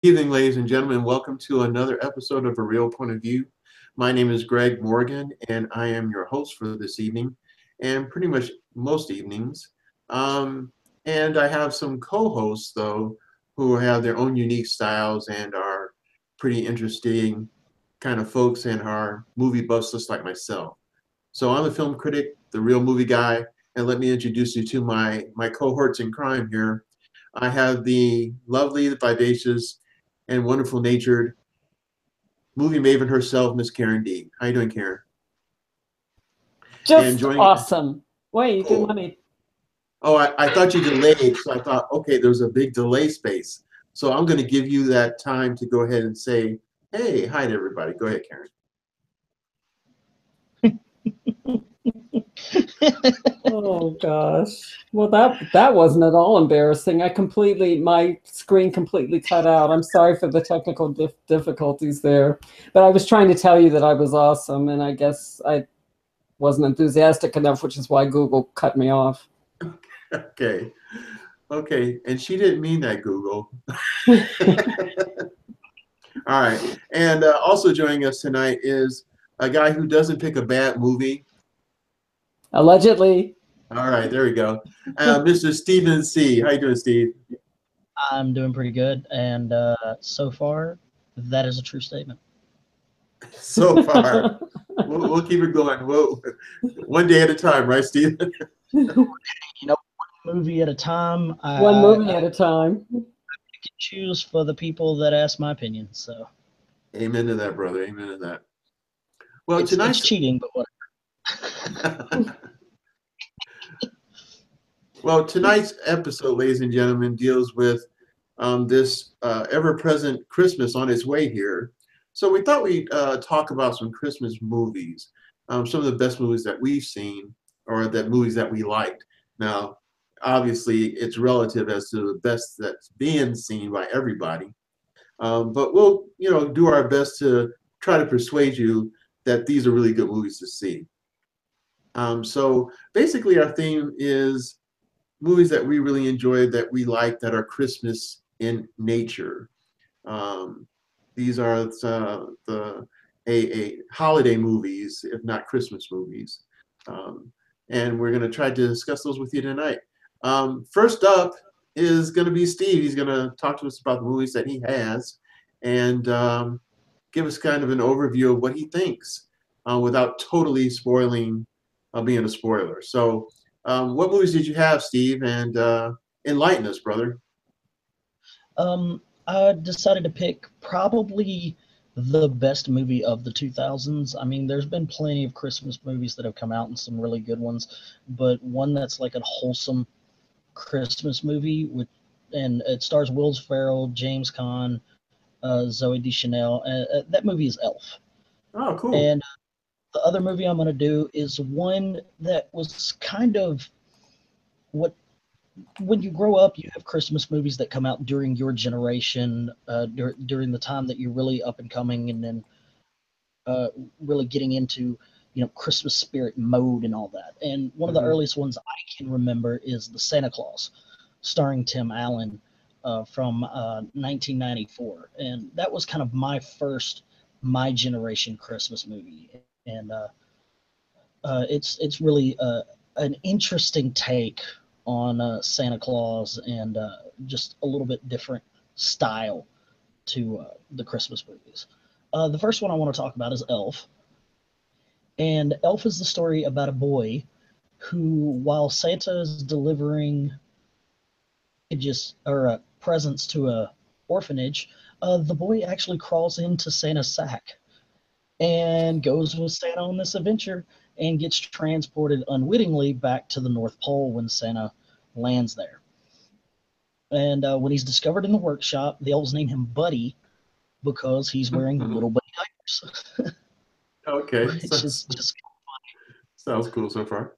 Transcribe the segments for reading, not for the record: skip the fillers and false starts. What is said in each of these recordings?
Evening, ladies and gentlemen. Welcome to another episode of A Real Point of View. My name is Greg Morgan, and I am your host for this evening, and pretty much most evenings. Um, and I have some co-hosts, though, who have their own unique styles and are pretty interesting kind of folks and are movie buffs just like myself. So I'm a film critic, the real movie guy, and let me introduce you to my cohorts in crime here. I have the lovely, vivacious, and wonderful natured movie maven herself, Miss Karen D. How you doing, Karen? And Just joining, awesome. Wait, you didn't let cool. me. Oh, I thought you delayed, so I thought, okay, there's a big delay space. So I'm going to give you that time to go ahead and say, hey, hi to everybody. Go ahead, Karen. Oh gosh. Well, that wasn't at all embarrassing. My screen completely cut out. I'm sorry for the technical difficulties there, but I was trying to tell you that I was awesome, and I guess I wasn't enthusiastic enough, which is why Google cut me off. Okay. Okay. And she didn't mean that, Google. All right. And also joining us tonight is a guy who doesn't pick a bad movie. Allegedly. All right, there we go. Mr. Stephen C. How you doing, Steve? I'm doing pretty good, and so far, that is a true statement. So far, we'll keep it going. One day at a time, right, Steve? You know, one movie at a time. One movie I at a time. can choose for the people that ask my opinion, so Amen to that, brother. Amen to that. Well, it's tonight's cheating, but whatever. well, tonight's episode, ladies and gentlemen, deals with this ever-present Christmas on its way here. So we thought we'd talk about some Christmas movies, some of the best movies that we've seen, or that movies that we liked. Now, obviously, it's relative as to the best that's being seen by everybody. But we'll, do our best to try to persuade you that these are really good movies to see. So basically, our theme is movies that we really enjoy, that we like, that are Christmas in nature. Um, these are the a holiday movies, if not Christmas movies. Um, and we're going to try to discuss those with you tonight. First up is going to be Steve. He's going to talk to us about the movies that he has and give us kind of an overview of what he thinks without totally spoiling, being a spoiler. So, what movies did you have, Steve? And enlighten us, brother. I decided to pick probably the best movie of the 2000s. I mean, there's been plenty of Christmas movies that have come out and some really good ones, but one that's like a wholesome Christmas movie and it stars Will Ferrell, James Caan, Zoe Deschanel. That movie is Elf. Oh, cool. And the other movie I'm going to do is one that was kind of what when you grow up, you have Christmas movies that come out during your generation, during the time that you're really up and coming, and then uh, really getting into Christmas spirit mode and all that. And one of the Hmm. earliest ones I can remember is The Santa Claus, starring Tim Allen from 1994, and that was kind of my first my generation Christmas movie, and it's really an interesting take on Santa Claus and just a little bit different style to the Christmas movies. The first one I want to talk about is Elf. And Elf is the story about a boy who, while Santa is delivering packages or presents to a orphanage, the boy actually crawls into Santa's sack and goes with Santa on this adventure and gets transported unwittingly back to the North Pole when Santa lands there. And when he's discovered in the workshop, the elves name him Buddy because he's wearing little buddy diapers, Okay, which is just sounds cool so far.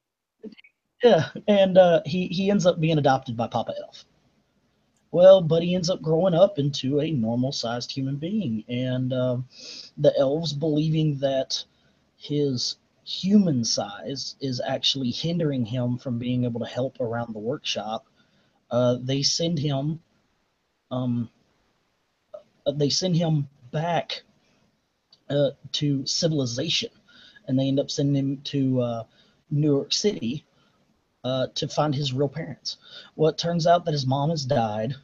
yeah. And he ends up being adopted by Papa Elf. Well, Buddy ends up growing up into a normal-sized human being, and the elves believing that his human size is actually hindering him from being able to help around the workshop. They send him um, they send him back to civilization, and they end up sending him to New York City to find his real parents. Well, it turns out that his mom has died.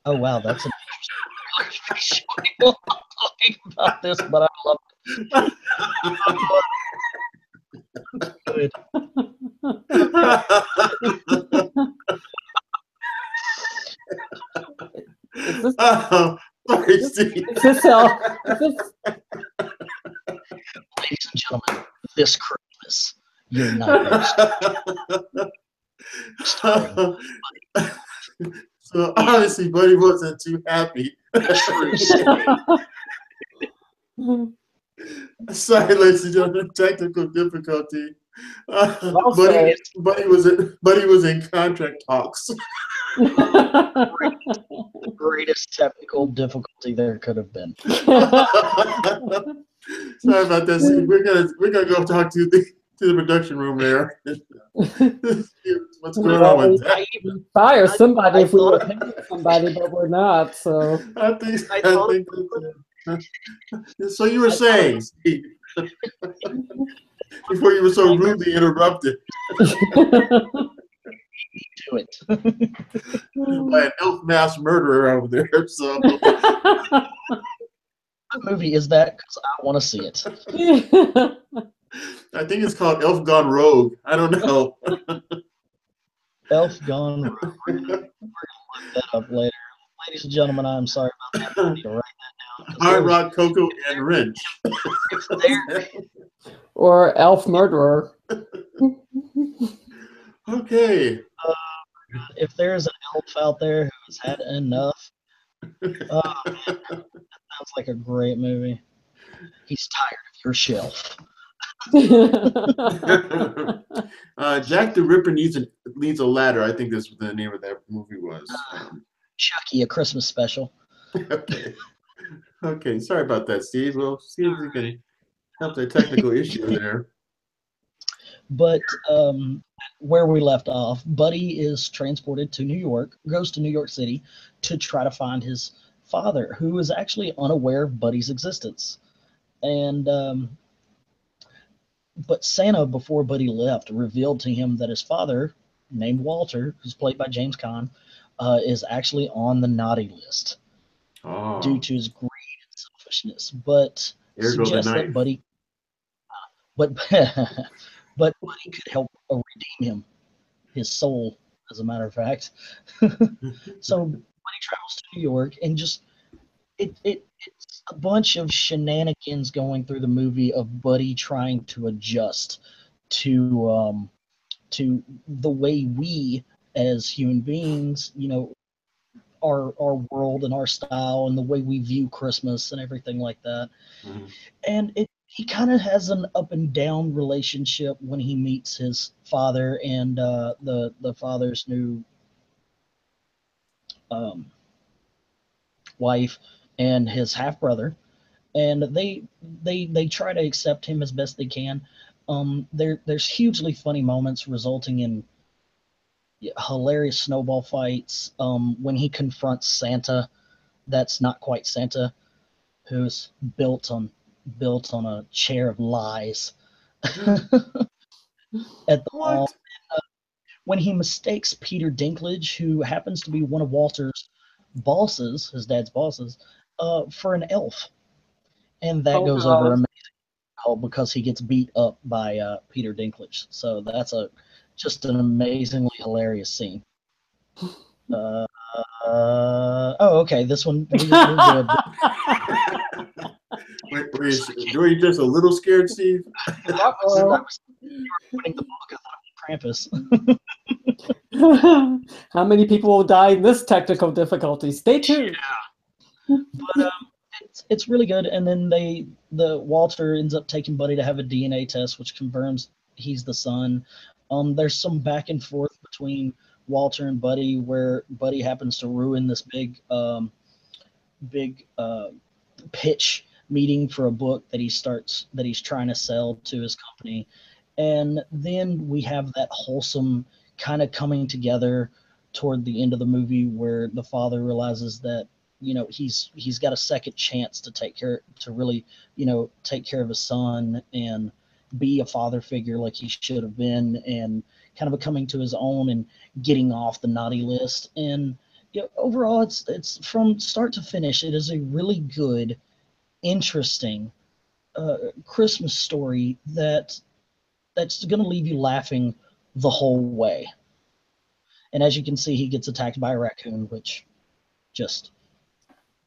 Oh wow, that's an interesting I'm talking about this, but I love it. Is this, Sorry, Steve. is this, is this Ladies and gentlemen, this Christmas, your nightmares. So obviously, Buddy wasn't too happy. Sorry, ladies and gentlemen, technical difficulty. Well Buddy, said. Buddy was in contract talks. The greatest technical difficulty there could have been. Sorry about that, Steve. We're gonna go talk to the production room there. What's going on with that? Fire somebody I if we were thought- paying somebody, but we're not. So I think thought- so you were saying, Steve, before you were so rudely interrupted Do it. by an elf mass murderer over there. So What movie is that? Because I want to see it. I think it's called Elf Gone Rogue. I don't know. Elf Gone Rogue. We're gonna look that up later. Ladies and gentlemen, I'm sorry about that. I need to write that down. Hard Rock, Coco, and Wrench. If there, or elf murderer. Okay. if there's an elf out there who has had enough, oh man, that sounds like a great movie. He's tired of your shelf. Jack the Ripper needs a ladder. I think that's what the name of that movie was. Chucky, a Christmas special. Okay. Okay. Sorry about that, Steve. We'll see if we can help the technical issue there. But where we left off, Buddy is transported to New York, goes to New York City to try to find his father, who is actually unaware of Buddy's existence. And but Santa, before Buddy left, revealed to him that his father, named Walter, who's played by James Caan, is actually on the naughty list Oh, due to his greed and selfishness. But there goes the suggests that knife. Buddy, but but Buddy could help redeem him, his soul, as a matter of fact. So Buddy travels to New York, and just it's a bunch of shenanigans going through the movie of Buddy trying to adjust to the way we as human beings, our world and our style and the way we view Christmas and everything like that. Mhm. And he kind of has an up and down relationship when he meets his father and the father's new wife and his half brother, and they try to accept him as best they can. There's hugely funny moments resulting in hilarious snowball fights. When he confronts Santa, that's not quite Santa, who's built on a chair of lies at the mall. What? When he mistakes Peter Dinklage, who happens to be one of Walter's bosses, his dad's bosses, for an elf, and that goes over amazing well because he gets beat up by Peter Dinklage. So that's just an amazingly hilarious scene. Okay, this one we're good. Were you just a little scared, Steve? You were putting the book. I thought it was Krampus. How many people will die in this technical difficulty? Stay tuned. But it's really good. And then Walter ends up taking Buddy to have a DNA test, which confirms he's the son. There's some back and forth between Walter and Buddy, where Buddy happens to ruin this big pitch meeting for a book that he's trying to sell to his company. And then we have that wholesome kind of coming together toward the end of the movie where the father realizes that he's got a second chance to really take care of his son and be a father figure like he should have been, and kind of coming to his own and getting off the naughty list. And overall, it's from start to finish, it is a really good, interesting Christmas story that's going to leave you laughing the whole way. And as you can see, he gets attacked by a raccoon, which just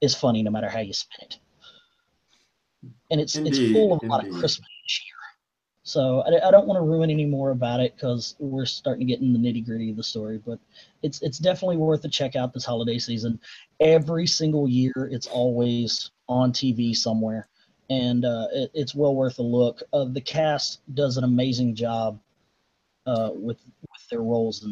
is funny no matter how you spin it. And it's full of a lot of Christmas cheer. So I don't want to ruin any more about it because we're starting to get in the nitty gritty of the story, but it's definitely worth a check out this holiday season. Every single year, it's always on TV somewhere, and it's well worth a look. The cast does an amazing job with their roles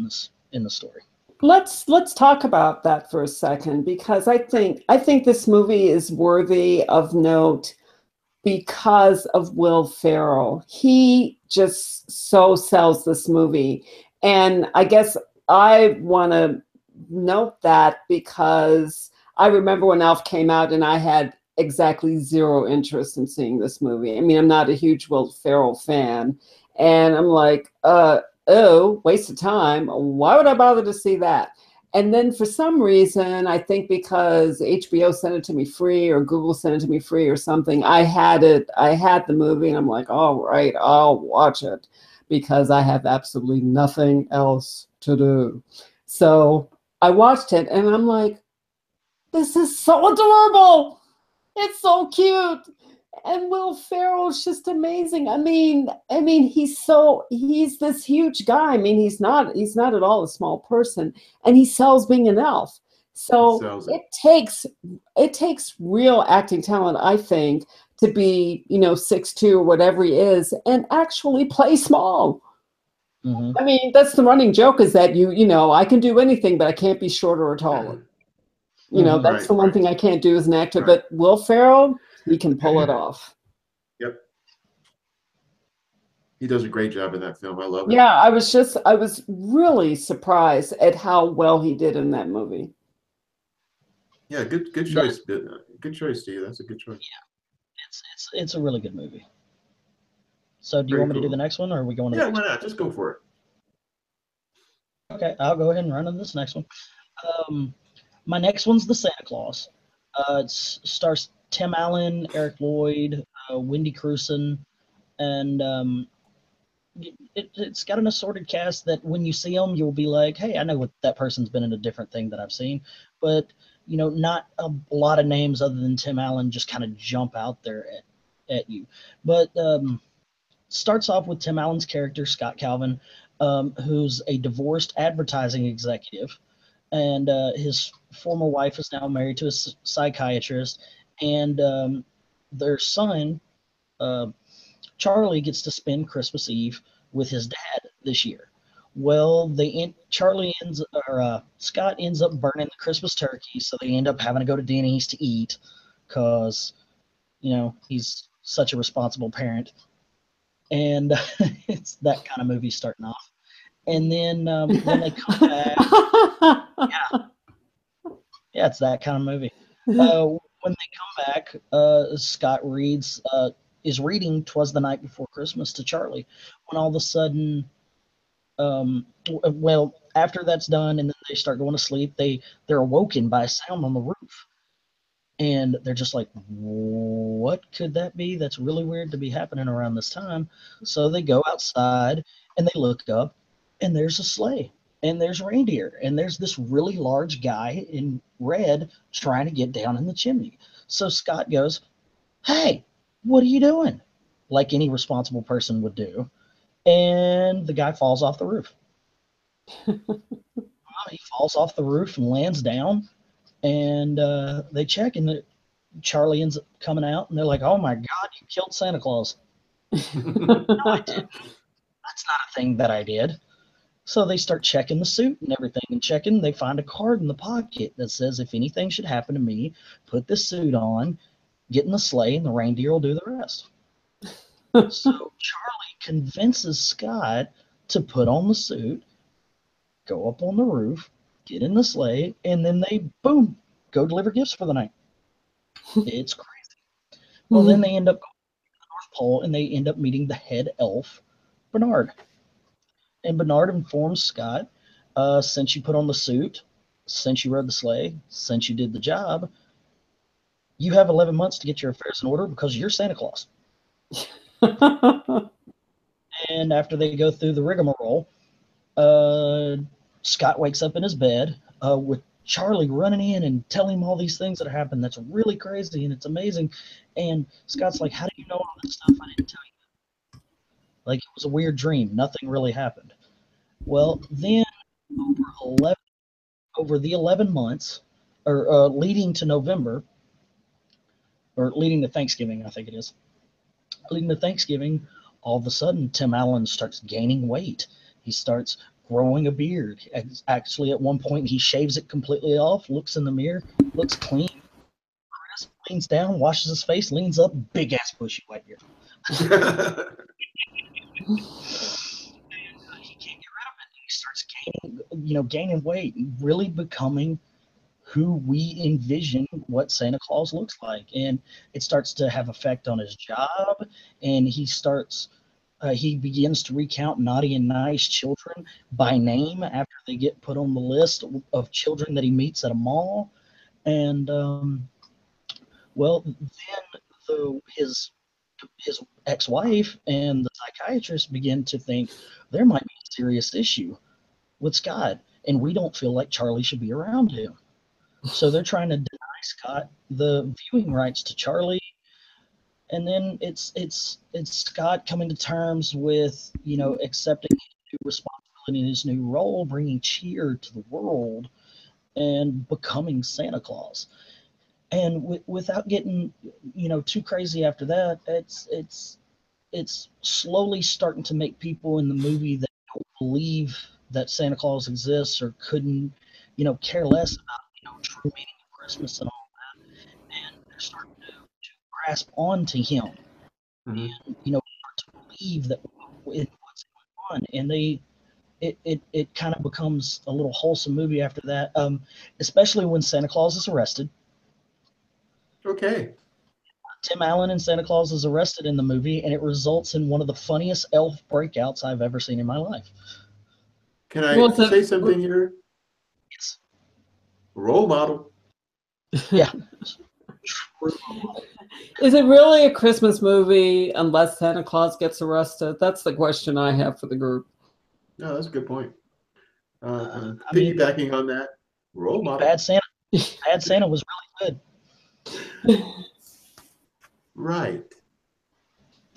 in the story. Let's talk about that for a second, because I think this movie is worthy of note because of Will Ferrell. He just so sells this movie. And I guess I want to note that because I remember when Elf came out and I had exactly zero interest in seeing this movie. I mean, I'm not a huge Will Ferrell fan. And I'm like, oh, waste of time. Why would I bother to see that? And then for some reason, I think because HBO sent it to me free or Google sent it to me free or something, I had the movie, and I'm like, all right, I'll watch it because I have absolutely nothing else to do. So I watched it and I'm like, this is so adorable. It's so cute. And Will Ferrell's just amazing. I mean, he's this huge guy. I mean, he's not at all a small person, and he sells being an elf. So it takes real acting talent, I think, to be 6'2" or whatever he is, and actually play small. Mm-hmm. I mean, that's the running joke, is that I can do anything, but I can't be shorter or taller. That's the one thing I can't do as an actor. But Will Ferrell, he can pull it off. Yep. He does a great job in that film. I love it. Yeah, I was really surprised at how well he did in that movie. Yeah, good choice. Yeah. Good choice, Steve. That's a good choice. Yeah, it's a really good movie. So do you want me to do the next one, or are we going to the next why not? Just go for it. Okay, I'll go ahead and run on this next one. My next one's The Santa Claus. It stars Tim Allen, Eric Lloyd, Wendy Crewson, and it's got an assorted cast that when you see them, you'll be like, hey, I know what that person's been in a different thing that I've seen. But, not a lot of names other than Tim Allen just kind of jump out there at you. But starts off with Tim Allen's character, Scott Calvin, who's a divorced advertising executive. And his former wife is now married to a psychiatrist. And their son, Charlie, gets to spend Christmas Eve with his dad this year. Well, Scott ends up burning the Christmas turkey, so they end up having to go to Denny's to eat because, he's such a responsible parent. And it's that kind of movie starting off. And then when they come back, yeah, it's that kind of movie. When they come back, Scott is reading "'Twas the Night Before Christmas" to Charlie. When all of a sudden, after that's done, and then they start going to sleep, they're awoken by a sound on the roof, and they're just like, "What could that be? That's really weird to be happening around this time." So they go outside and they look up, and there's a sleigh, and there's reindeer, and there's this really large guy in red trying to get down in the chimney. So Scott goes, "Hey, what are you doing?" Like any responsible person would do. And the guy falls off the roof. He falls off the roof and lands down. And they check, and Charlie ends up coming out, and they're like, "Oh my God, you killed Santa Claus." No, I didn't. That's not a thing that I did. So they start checking the suit and everything, and they find a card in the pocket that says, if anything should happen to me, put this suit on, get in the sleigh, and the reindeer will do the rest. So Charlie convinces Scott to put on the suit, go up on the roof, get in the sleigh, and then they, boom, go deliver gifts for the night. It's crazy. Well, then they end up going to the North Pole, and they end up meeting the head elf, Bernard. And Bernard informs Scott, since you put on the suit, since you rode the sleigh, since you did the job, you have 11 months to get your affairs in order because you're Santa Claus. And after they go through the rigmarole, Scott wakes up in his bed with Charlie running in and telling him all these things that happened. That's really crazy and it's amazing. And Scott's like, how do you know all this stuff? I didn't tell you. Like, it was a weird dream. Nothing really happened. Well, then over the 11 months, or leading to November, or leading to Thanksgiving, I think it is. Leading to Thanksgiving, all of a sudden, Tim Allen starts gaining weight. He starts growing a beard. Actually, at one point, he shaves it completely off, looks in the mirror, looks clean, leans down, washes his face, leans up, big-ass bushy white beard. He can't get rid of it. He starts gaining weight, really becoming who we envision what Santa Claus looks like. And it starts to have effect on his job, and he begins to recount naughty and nice children by name after they get put on the list of children that he meets at a mall. And well, then his ex-wife and the psychiatrist begin to think there might be a serious issue with Scott, and we don't feel like Charlie should be around him. So they're trying to deny Scott the viewing rights to Charlie, and then it's Scott coming to terms with accepting his new responsibility in his new role, bringing cheer to the world, and becoming Santa Claus. And without getting too crazy after that, it's slowly starting to make people in the movie that don't believe that Santa Claus exists or couldn't care less about true meaning of Christmas and all that, and they're starting to grasp onto him, and start to believe that what's going on, and it kind of becomes a little wholesome movie after that, especially when Santa Claus is arrested. Okay. Tim Allen and Santa Claus is arrested in the movie, and it results in one of the funniest elf breakouts I've ever seen in my life. Can I say something here? Yes. Role model. Yeah. Is it really a Christmas movie unless Santa Claus gets arrested? That's the question I have for the group. No, that's a good point. Piggybacking on that, role model. Bad Santa was really good. Right.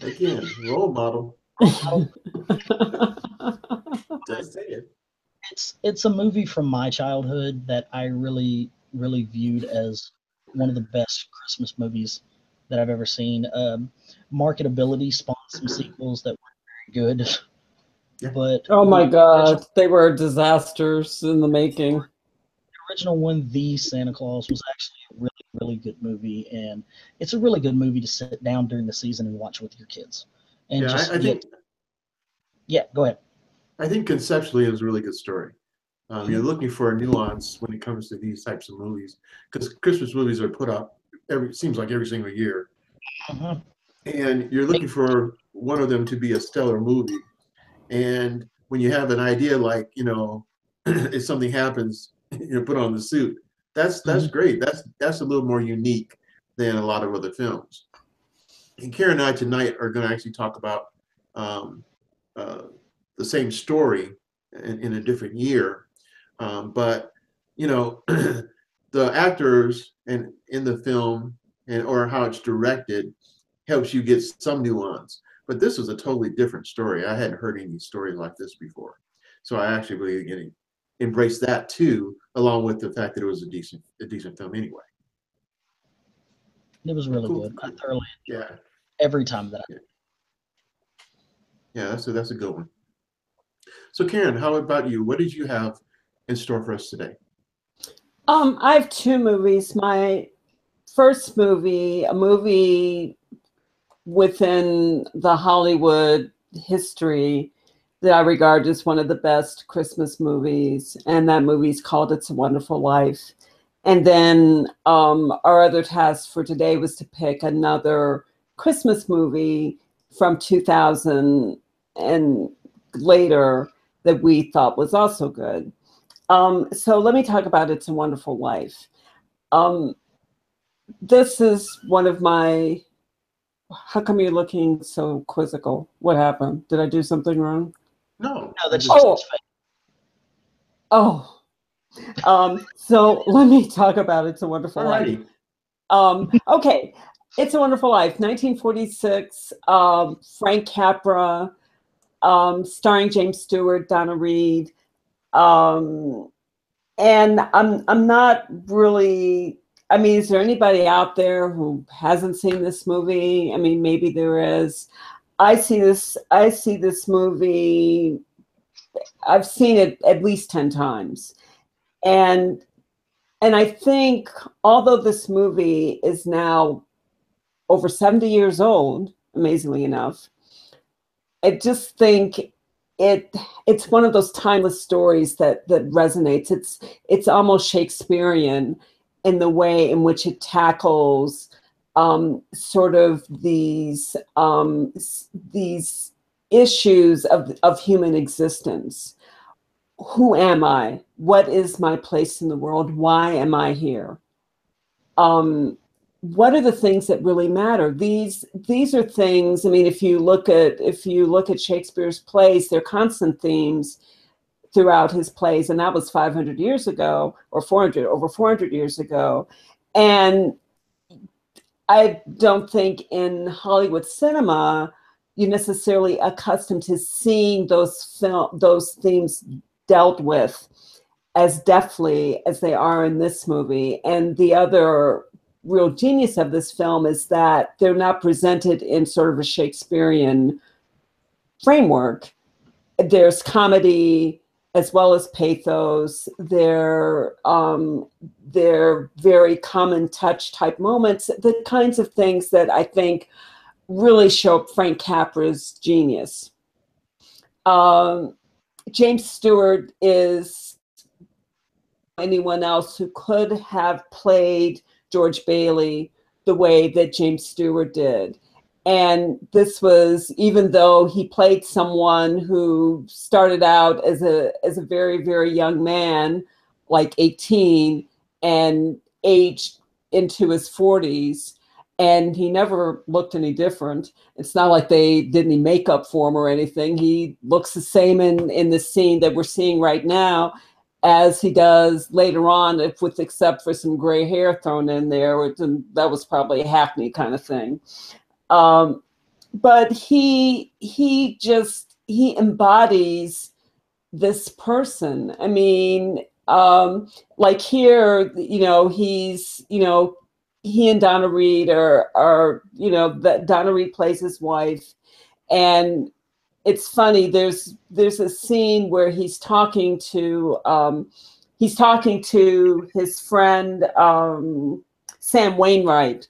Again, role model. Just say it. It's a movie from my childhood that I really, really viewed as one of the best Christmas movies that I've ever seen. Marketability spawned some sequels that weren't very good. Yeah. But oh my God, they were disasters in the making. The original one, The Santa Claus, was actually a really, really good movie, and it's a really good movie to sit down during the season and watch with your kids. And I think. Yeah, go ahead. I think conceptually it was a really good story. You're looking for a nuance when it comes to these types of movies, because Christmas movies are put up seems like every single year, and you're looking for one of them to be a stellar movie. And when you have an idea like if something happens, put on the suit. That's great. That's a little more unique than a lot of other films. And Karen and I tonight are going to actually talk about the same story in a different year, but the actors and in the film or how it's directed helps you get some nuance. But this was a totally different story. I hadn't heard any stories like this before, so I actually really embrace that too, along with the fact that it was a decent film anyway. It was really good. I thoroughly enjoyed it every time that I. Yeah, that's a good one. So Karen, how about you? What did you have in store for us today? I have two movies. My first movie, a movie within the Hollywood history that I regard as one of the best Christmas movies, and that movie's called It's a Wonderful Life. And then our other task for today was to pick another Christmas movie from 2000 and later that we thought was also good. So let me talk about It's a Wonderful Life. This is one of my, how come you're looking so quizzical? What happened? Did I do something wrong? No, No, that's Oh. just fake. Oh, so let me talk about It's a Wonderful Life. alrighty. Okay, It's a Wonderful Life, 1946, Frank Capra, starring James Stewart, Donna Reed, and I'm not really. I mean, is there anybody out there who hasn't seen this movie? I mean, maybe there is. I see this movie. I've seen it at least 10 times. And I think although this movie is now over 70 years old, amazingly enough, I just think it's one of those timeless stories that resonates. It's almost Shakespearean in the way in which it tackles sort of these issues of human existence. Who am I? What is my place in the world? Why am I here? What are the things that really matter? These are things. I mean, if you look at Shakespeare's plays, they're constant themes throughout his plays, and that was 500 years ago, or over 400 years ago. And I don't think in Hollywood cinema you're necessarily accustomed to seeing those themes dealt with as deftly as they are in this movie. And the other real genius of this film is that they're not presented in sort of a Shakespearean framework. There's comedy as well as pathos. They're very common touch type moments, the kinds of things that I think really show Frank Capra's genius. James Stewart is anyone else who could have played George Bailey the way that James Stewart did. And this was, even though he played someone who started out as a very, very young man, like 18, and aged into his 40s, and he never looked any different. It's not like they did any makeup for him or anything. He looks the same in the scene that we're seeing right now as he does later on, except for some gray hair thrown in there. That was probably a Hackney kind of thing. But he embodies this person. I mean, like here, he and Donna Reed are that Donna Reed plays his wife, and it's funny. There's a scene where he's talking to his friend Sam Wainwright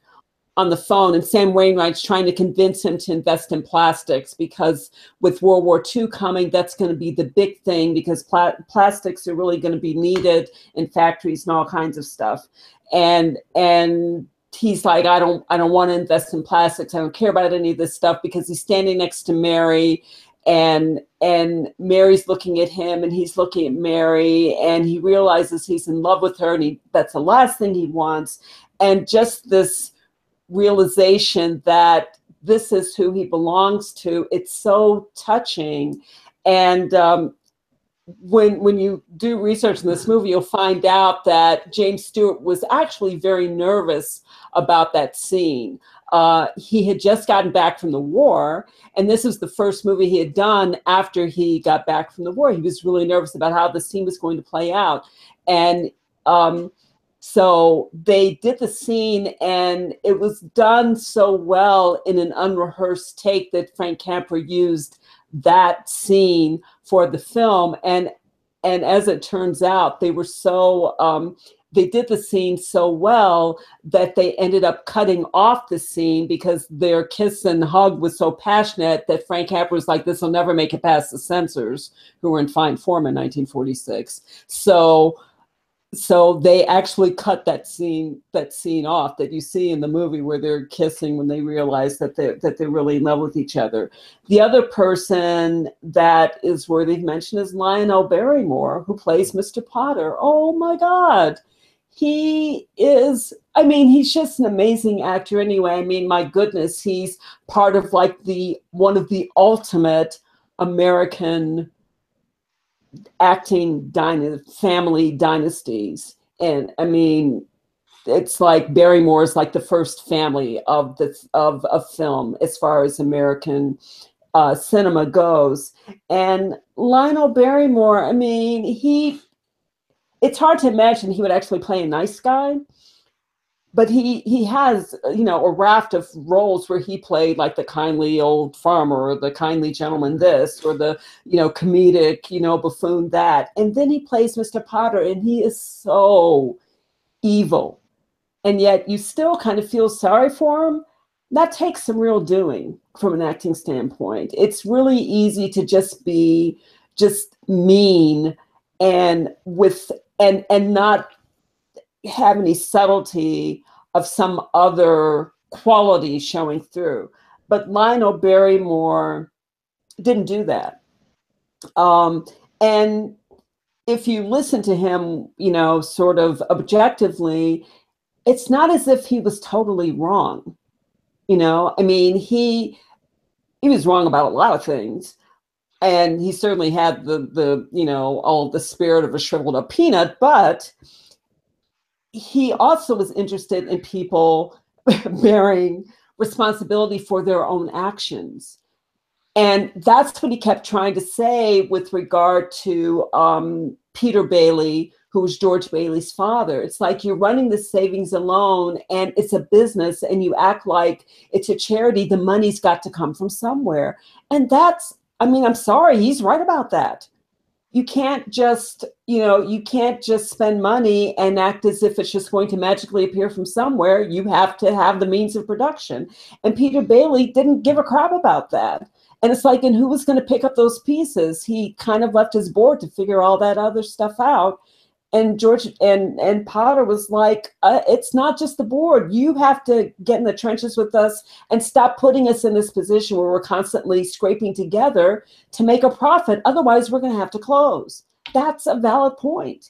on the phone, and Sam Wainwright's trying to convince him to invest in plastics because with World War II coming, that's going to be the big thing, because plastics are really going to be needed in factories and all kinds of stuff. And he's like, I don't want to invest in plastics. I don't care about any of this stuff, because he's standing next to Mary, and Mary's looking at him, and he's looking at Mary, and he realizes he's in love with her, and that's the last thing he wants. And just this realization that this is who he belongs to, it's so touching. And when you do research in this movie, you'll find out that James Stewart was actually very nervous about that scene. He had just gotten back from the war, and this was the first movie he had done after he got back from the war. He was really nervous about how the scene was going to play out. And so they did the scene, and it was done so well in an unrehearsed take that Frank Capra used that scene for the film. And as it turns out, they were so they did the scene so well that they ended up cutting off the scene because their kiss and hug was so passionate that Frank Capra was like, this will never make it past the censors, who were in fine form in 1946. So they actually cut that scene off that you see in the movie where they're kissing when they realize that they're really in love with each other. The other person that is worthy of mention is Lionel Barrymore, who plays Mr. Potter. Oh my God. He is, I mean, he's just an amazing actor anyway. I mean, my goodness, he's part of like one of the ultimate American acting family dynasties. And I mean, it's like Barrymore is like the first family of film as far as American cinema goes. And Lionel Barrymore, I mean, it's hard to imagine he would actually play a nice guy, but he has, you know, a raft of roles where he played like the kindly old farmer or the kindly gentleman this, or the, you know, comedic, you know, buffoon that. And then he plays Mr. Potter, and he is so evil. And yet you still kind of feel sorry for him. That takes some real doing from an acting standpoint. It's really easy to just be just mean and not have any subtlety of some other quality showing through. But Lionel Barrymore didn't do that. And if you listen to him, you know, sort of objectively, it's not as if he was totally wrong. You know, I mean, he was wrong about a lot of things. And he certainly had the you know, all the spirit of a shriveled up peanut, but he also was interested in people bearing responsibility for their own actions. And that's what he kept trying to say with regard to Peter Bailey, who was George Bailey's father. It's like you're running the savings alone and it's a business and you act like it's a charity. The money's got to come from somewhere. And that's, I mean, I'm sorry, he's right about that. You can't just, you know, you can't just spend money and act as if it's just going to magically appear from somewhere. You have to have the means of production. And Peter Bailey didn't give a crap about that. And it's like, and who was going to pick up those pieces? He kind of left his board to figure all that other stuff out. And George and Potter was like, it's not just the board. You have to get in the trenches with us and stop putting us in this position where we're constantly scraping together to make a profit. Otherwise, we're going to have to close. That's a valid point.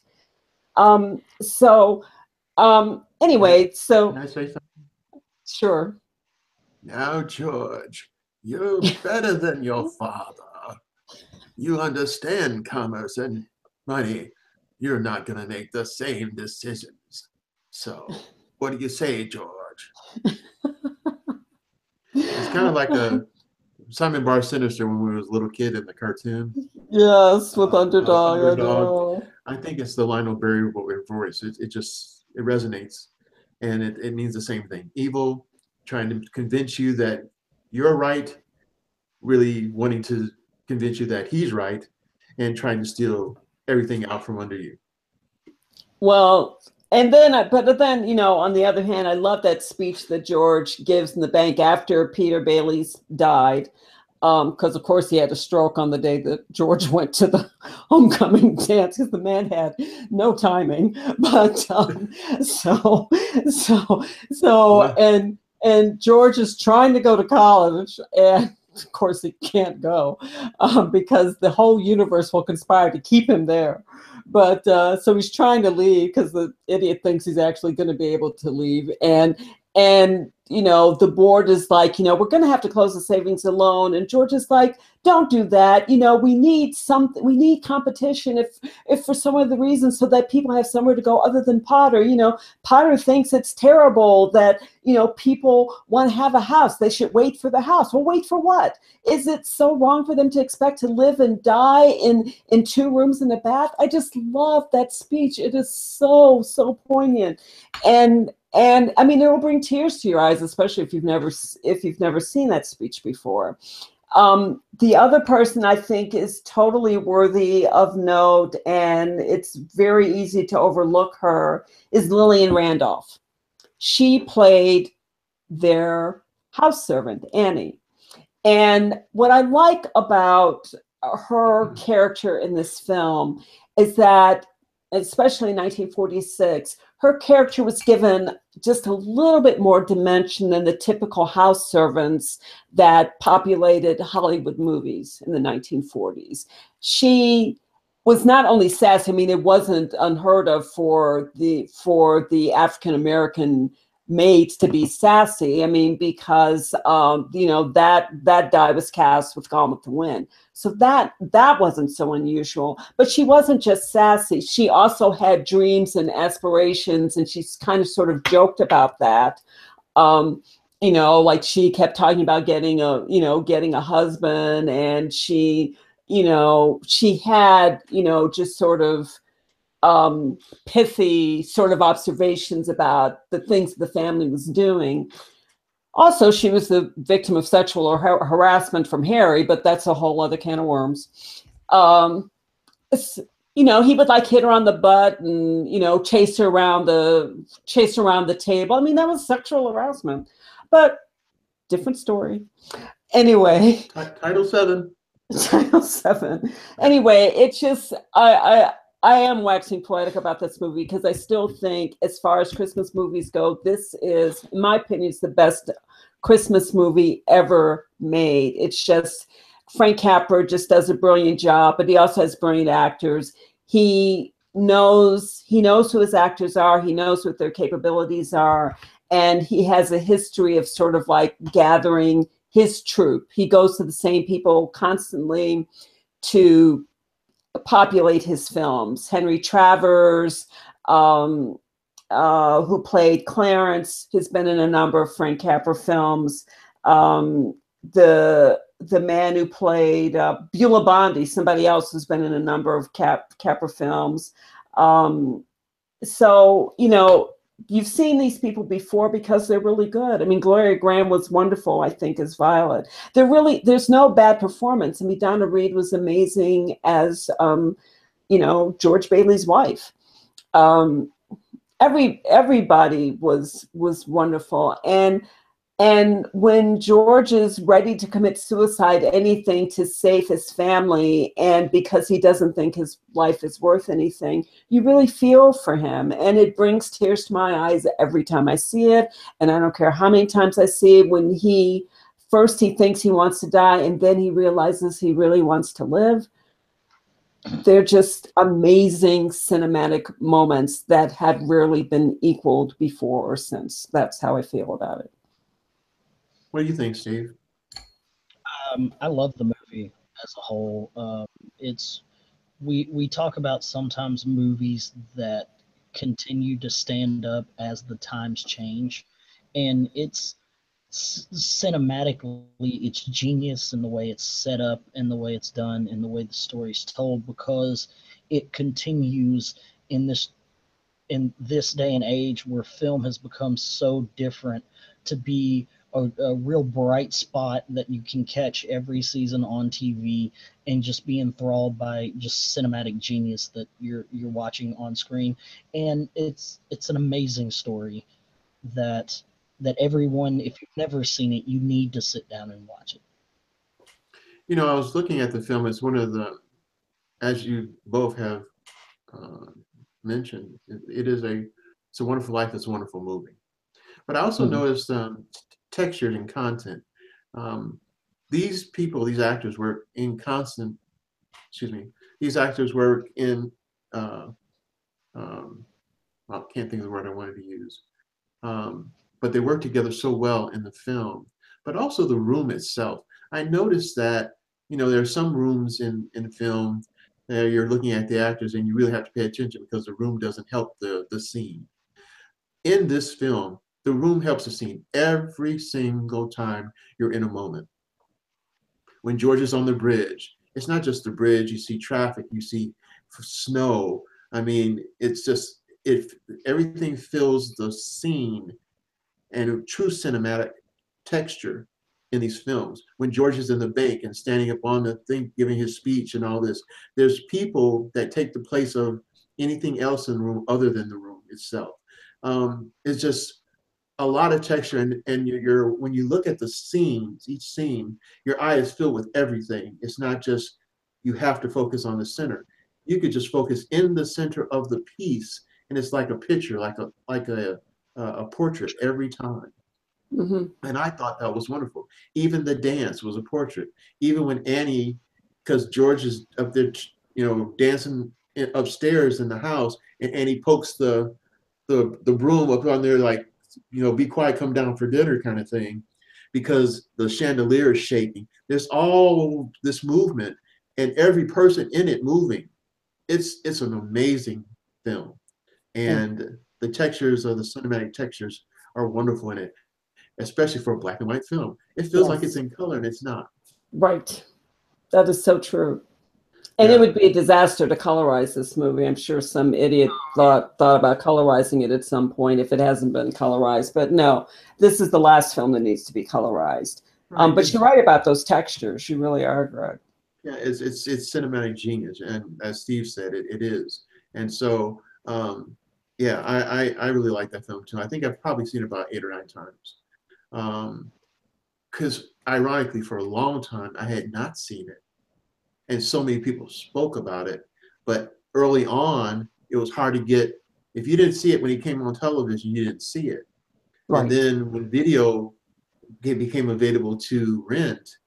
Anyway, so. Can I say something? Sure. Now, George, you're better than your father. You understand commerce and money. You're not going to make the same decisions. So what do you say, George? It's kind of like a Simon Bar Sinister when we was a little kid in the cartoon. Yes, with Underdog. I think it's the Lionel Barrymore voice. It resonates, and it means the same thing. Evil, trying to convince you that you're right, really wanting to convince you that he's right, and trying to steal everything out from under you. Well, but then, you know, on the other hand, I love that speech that George gives in the bank after Peter Bailey's died, because of course he had a stroke on the day that George went to the homecoming dance, because the man had no timing. But and George is trying to go to college, and of course he can't go because the whole universe will conspire to keep him there. But so he's trying to leave because the idiot thinks he's actually going to be able to leave. And you know, the board is like, you know, we're going to have to close the savings alone. And George is like, don't do that. You know, we need something. We need competition if for some other reason, so that people have somewhere to go other than Potter. You know, Potter thinks it's terrible that, you know, people want to have a house. They should wait for the house. Well, wait for what? Is it so wrong for them to expect to live and die in 2 rooms and a bath? I just love that speech. It is so poignant. And I mean, it will bring tears to your eyes, especially if you've never seen that speech before. The other person I think is totally worthy of note, and it's very easy to overlook her, is Lillian Randolph. She played their house servant, Annie. And what I like about her character in this film is that, especially in 1946, her character was given just a little bit more dimension than the typical house servants that populated Hollywood movies in the 1940s. She was not only sassy, I mean, it wasn't unheard of for the African American maids to be sassy. I mean, because you know, that die was cast with Gone with the Wind. So that wasn't so unusual. But she wasn't just sassy. She also had dreams and aspirations, and she's kind of sort of joked about that. You know, like she kept talking about getting a husband, and she had, just sort of pithy sort of observations about the things the family was doing. Also, she was the victim of sexual harassment from Harry, but that's a whole other can of worms. He would like hit her on the butt and, chase her around the table. I mean, that was sexual harassment, but different story. Anyway. Title VII. Title VII. Anyway, it's just, I am waxing poetic about this movie because I still think, as far as Christmas movies go, this is, in my opinion, it's the best Christmas movie ever made. It's just, Frank Capra just does a brilliant job, but he also has brilliant actors. He knows who his actors are. He knows what their capabilities are. And he has a history of sort of like gathering his troupe. He goes to the same people constantly to populate his films. Henry Travers, who played Clarence, has been in a number of Frank Capra films. The man who played Beulah Bondi, somebody else who's been in a number of Capra films. So, you've seen these people before because they're really good. I mean, Gloria Grahame was wonderful, I think, as Violet. There's no bad performance. I mean, Donna Reed was amazing as, George Bailey's wife. Everybody was wonderful. And when George is ready to commit suicide, anything to save his family, and because he doesn't think his life is worth anything, you really feel for him. And it brings tears to my eyes every time I see it. And I don't care how many times I see it, when he thinks he wants to die, and then he realizes he really wants to live. They're just amazing cinematic moments that have rarely been equaled before or since. That's how I feel about it. What do you think, Steve? I love the movie as a whole. We talk about sometimes movies that continue to stand up as the times change, and it's cinematically, it's genius in the way it's set up and the way it's done and the way the story's told, because it continues in this day and age where film has become so different, to be a real bright spot that you can catch every season on TV and just be enthralled by just cinematic genius that you're watching on screen. And it's an amazing story that everyone, if you've never seen it, you need to sit down and watch it. I was looking at the film. It's one of the, as you both have mentioned, it's a Wonderful Life. It's a wonderful movie. But I also noticed texture and content. These actors work in constant, these actors work in, I can't think of the word I wanted to use. But they work together so well in the film, but also the room itself. I noticed that, there are some rooms in film that you're looking at the actors and you really have to pay attention because the room doesn't help the scene. In this film, the room helps the scene every single time you're in a moment. When George is on the bridge, it's not just the bridge, you see traffic, you see snow. I mean, it's just, everything fills the scene, and a true cinematic texture in these films. When George is in the bank and standing up on the thing, giving his speech and all this, there's people that take the place of anything else in the room other than the room itself. It's just a lot of texture, and you're when you look at the scenes, each scene, your eye is filled with everything. It's not just you have to focus on the center. You could just focus in the center of the piece, and it's like a picture, like a portrait every time. Hmm. And I thought that was wonderful. Even the dance was a portrait. Even when Annie, because George is up there, dancing upstairs in the house, and Annie pokes the broom up on there, like, be quiet, come down for dinner kind of thing, because the chandelier is shaking. There's all this movement, and every person in it moving. It's an amazing film, and the textures of the cinematic textures are wonderful in it, especially for a black and white film. It feels like it's Yes. in color, and it's not. Right. That is so true. And it Yeah. would be a disaster to colorize this movie. I'm sure some idiot thought about colorizing it at some point if it hasn't been colorized. But no, this is the last film that needs to be colorized. Right. But you're right about those textures. You really are, Greg. Yeah, it's cinematic genius, and as Steve said, it is. And so, yeah, I really like that film too. I think I've probably seen it about 8 or 9 times. Because ironically, for a long time, I had not seen it, and so many people spoke about it. But early on, it was hard to get. If you didn't see it when it came on television, you didn't see it. And Right. then when video became available to rent,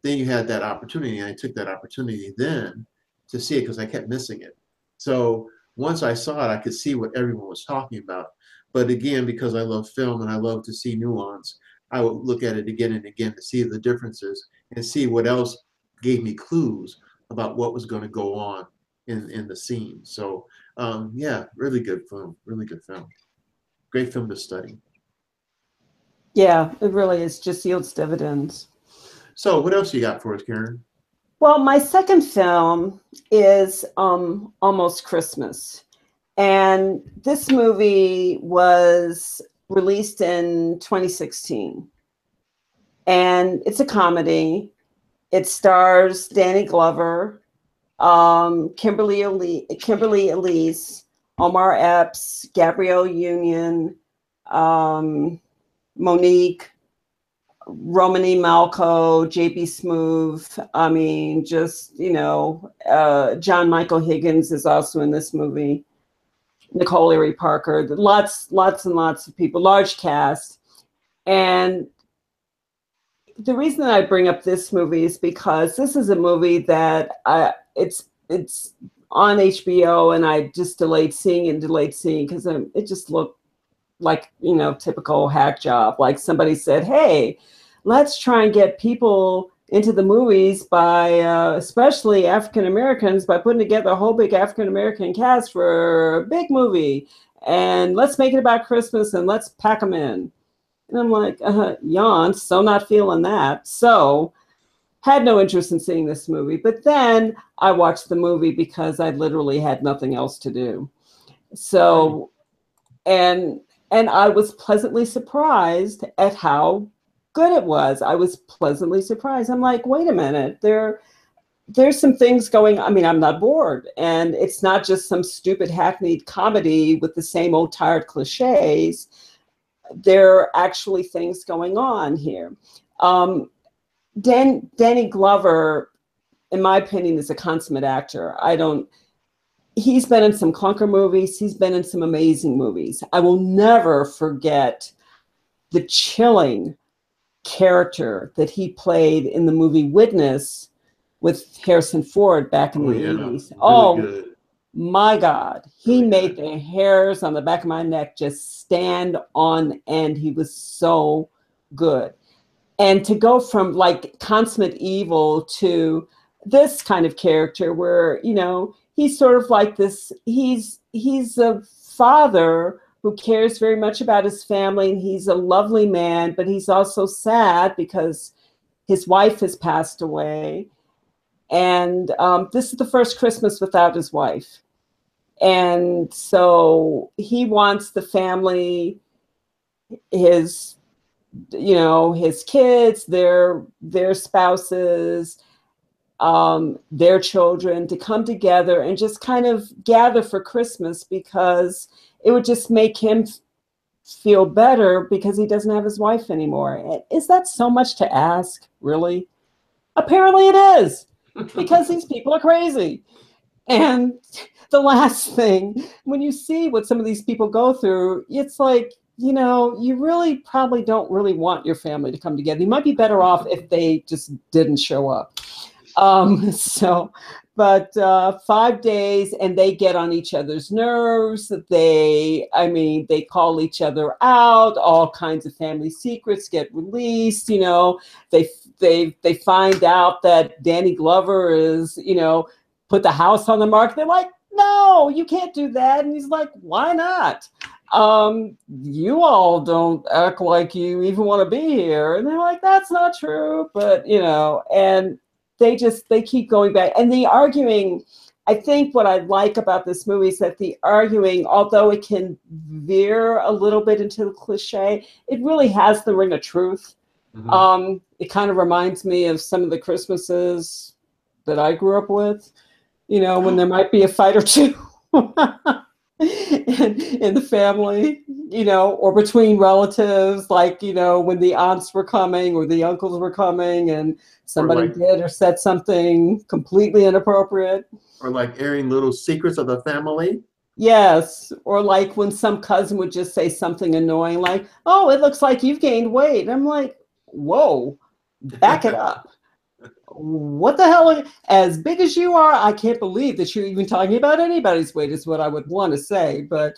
then you had that opportunity. And I took that opportunity then to see it because I kept missing it. So once I saw it, I could see what everyone was talking about. But again, because I love film and I love to see nuance, I would look at it again and again to see the differences and see what else gave me clues about what was going to go on in the scene. So yeah, really good film, really good film. Great film to study. Yeah, it really is. Just yields dividends. So what else you got for us, Karen? Well, my second film is Almost Christmas. And this movie was released in 2016. And it's a comedy. It stars Danny Glover, Kimberly Elise, Omar Epps, Gabrielle Union, Monique, Romany Malco, JB Smoove. I mean, just, John Michael Higgins is also in this movie. Nicole Erie Parker, lots and lots of people, large cast. And the reason that I bring up this movie is because this is a movie that it's on HBO, and I just delayed seeing because it just looked like, typical hack job. Like somebody said, hey, let's try and get people into the movies by, especially African Americans, by putting together a whole big African American cast for a big movie. And let's make it about Christmas and let's pack them in. And I'm like, yawn, so not feeling that. So had no interest in seeing this movie. But then I watched the movie because I literally had nothing else to do. So, and I was pleasantly surprised at how good it was. I was pleasantly surprised. I'm like, wait a minute, there's some things going. I mean, I'm not bored, and it's not just some stupid hackneyed comedy with the same old tired cliches. There are actually things going on here. Danny Glover, in my opinion, is a consummate actor. He's been in some clunker movies. He's been in some amazing movies. I will never forget the chilling character that he played in the movie Witness with Harrison Ford back in the 80s. Really good. My God, he Really made good. the hairs on the back of my neck just stand on end. He was so good. And to go from like consummate evil to this kind of character where, he's sort of like this, he's a father who cares very much about his family, and he's a lovely man, but he's also sad because his wife has passed away. And this is the first Christmas without his wife. And so he wants the family, his his kids, their spouses, their children, to come together and just kind of gather for Christmas, because it would just make him feel better because he doesn't have his wife anymore. Is that so much to ask, really? Apparently it is, because these people are crazy. And the last thing, when you see what some of these people go through, it's like, you really probably don't really want your family to come together. You might be better off if they just didn't show up. But 5 days, and they get on each other's nerves. They call each other out. All kinds of family secrets get released. They find out that Danny Glover is, put the house on the market. They're like, no, you can't do that. And he's like, why not? You all don't act like you even want to be here. And they're like, that's not true. But, and they keep going back. And the arguing, I think what I like about this movie is that the arguing, although it can veer a little bit into the cliche, it really has the ring of truth. Mm-hmm. It kind of reminds me of some of the Christmases that I grew up with, when there might be a fight or two in the family, or between relatives, like, when the aunts were coming or the uncles were coming and somebody did or said something completely inappropriate. Or like airing little secrets of the family. Yes. Or like when some cousin would just say something annoying, like, oh, it looks like you've gained weight. And I'm like, whoa, back it up. What the hell? As big as you are, I can't believe that you're even talking about anybody's weight, is what I would want to say. But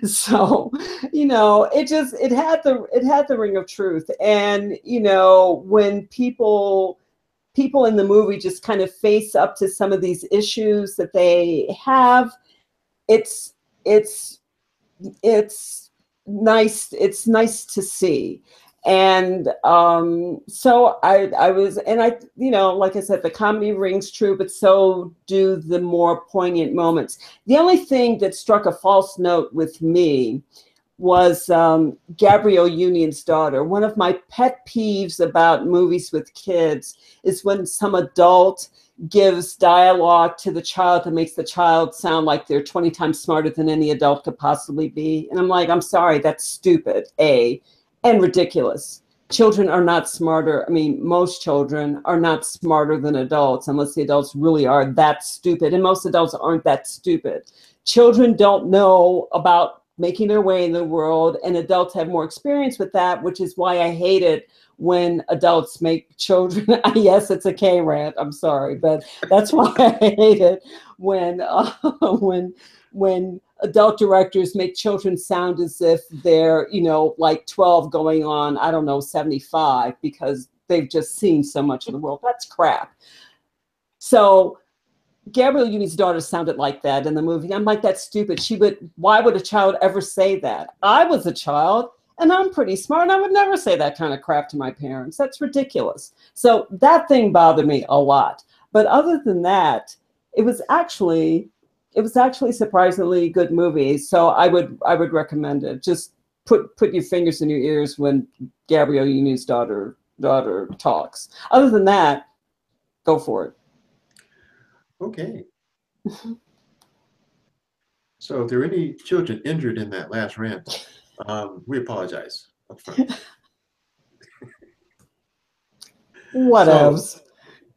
so, it had the ring of truth. And, when people in the movie just kind of face up to some of these issues that they have, it's nice. It's nice to see. And so I was, and I, like I said, the comedy rings true, but so do the more poignant moments. The only thing that struck a false note with me was Gabrielle Union's daughter. One of my pet peeves about movies with kids is when some adult gives dialogue to the child that makes the child sound like they're 20 times smarter than any adult could possibly be. And I'm like, I'm sorry, that's stupid, A, and ridiculous. Children are not smarter. I mean, most children are not smarter than adults unless the adults really are that stupid. And most adults aren't that stupid. Children don't know about making their way in the world, and adults have more experience with that, which is why I hate it when adults make children. Yes, it's a K rant. I'm sorry, but that's why I hate it when adult directors make children sound as if they're, like 12 going on, I don't know, 75, because they've just seen so much of the world. That's crap. So Gabrielle Union's daughter sounded like that in the movie. I'm like, that's stupid. Why would a child ever say that? I was a child and I'm pretty smart, and I would never say that kind of crap to my parents. That's ridiculous. So that thing bothered me a lot. But other than that, it was actually surprisingly good movie. So I would recommend it. Just put your fingers in your ears when Gabrielle Union's daughter talks. Other than that, go for it. Okay. So if there are any children injured in that last rant, we apologize up front. What else?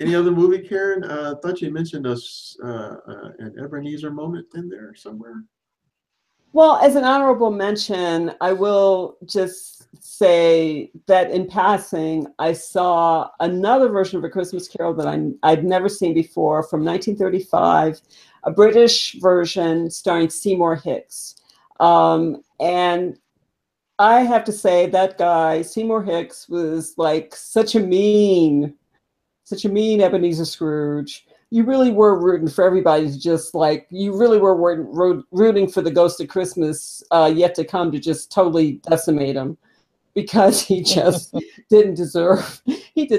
Any other movie, Karen? I thought you mentioned an Ebenezer moment in there somewhere. Well, as an honorable mention, I will just say that in passing, I saw another version of A Christmas Carol that I'd never seen before, from 1935, a British version starring Seymour Hicks. And I have to say that guy, Seymour Hicks, was like such a mean Ebenezer Scrooge. You really were rooting for everybody to just like, you really were rooting for the Ghost of Christmas Yet to Come to just totally decimate him, because he just did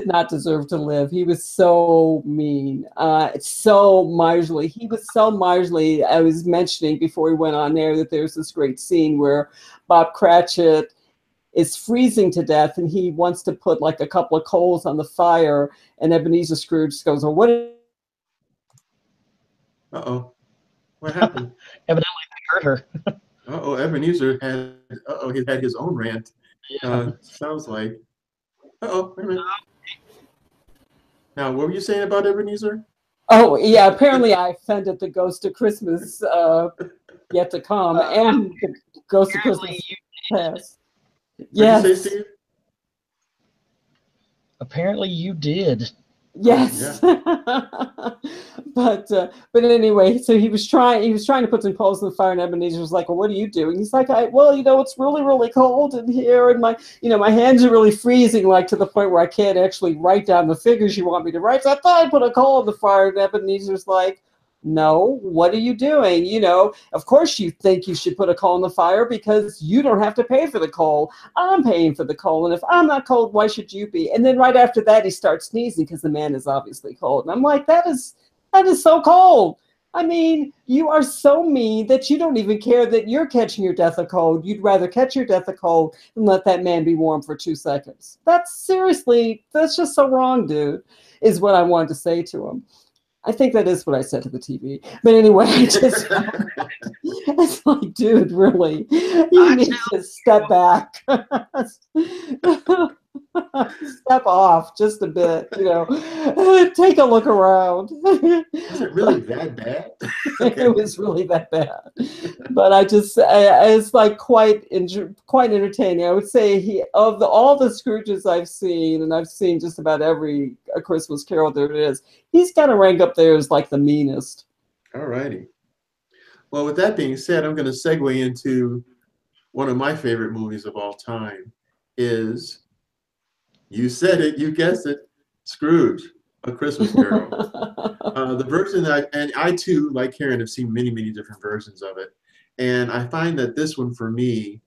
not deserve to live. He was so mean, so miserly. He was so miserly. I was mentioning before we went on there that there's this great scene where Bob Cratchit is freezing to death, and he wants to put like a couple of coals on the fire, and Ebenezer Scrooge goes, "Well, what?" Uh-oh. What happened? Evidently, they hurt her. Uh-oh, Ebenezer had, he had his own rant. Sounds like. Uh-oh, wait a minute. Now, what were you saying about Ebenezer? Oh, yeah, apparently I offended the Ghost of Christmas Yet to Come and the Ghost of Christmas Past. Yes. What'd you say, Steve? Apparently, you did. Yes. But anyway, so he was trying to put some coals in the fire, and Ebenezer was like, "Well, what are you doing?" He's like, "Well, it's really, really cold in here, and my hands are really freezing, like to the point where I can't actually write down the figures you want me to write. So I thought I'd put a coal in the fire." And Ebenezer's like, "No, what are you doing? Of course you think you should put a coal in the fire because you don't have to pay for the coal. I'm paying for the coal, and if I'm not cold, why should you be?" And then right after that, he starts sneezing because the man is obviously cold. And I'm like, that is so cold. I mean, you are so mean that you don't even care that you're catching your death of cold. You'd rather catch your death of cold than let that man be warm for 2 seconds. That's just so wrong, dude, is what I wanted to say to him. I think that is what I said to the TV. But anyway, it's like, dude, really, you need to step back. Step off just a bit, take a look around. Is it really that bad? Okay. It was really that bad. But it's like quite entertaining. I would say all the Scrooges I've seen, and I've seen just about every A Christmas Carol there is, he's got to rank up there as like the meanest. All righty. Well, with that being said, I'm going to segue into one of my favorite movies of all time. Is, you said it, you guessed it, Scrooge, A Christmas Carol. The version I too, like Karen, have seen many, many different versions of it. And I find that this one, for me,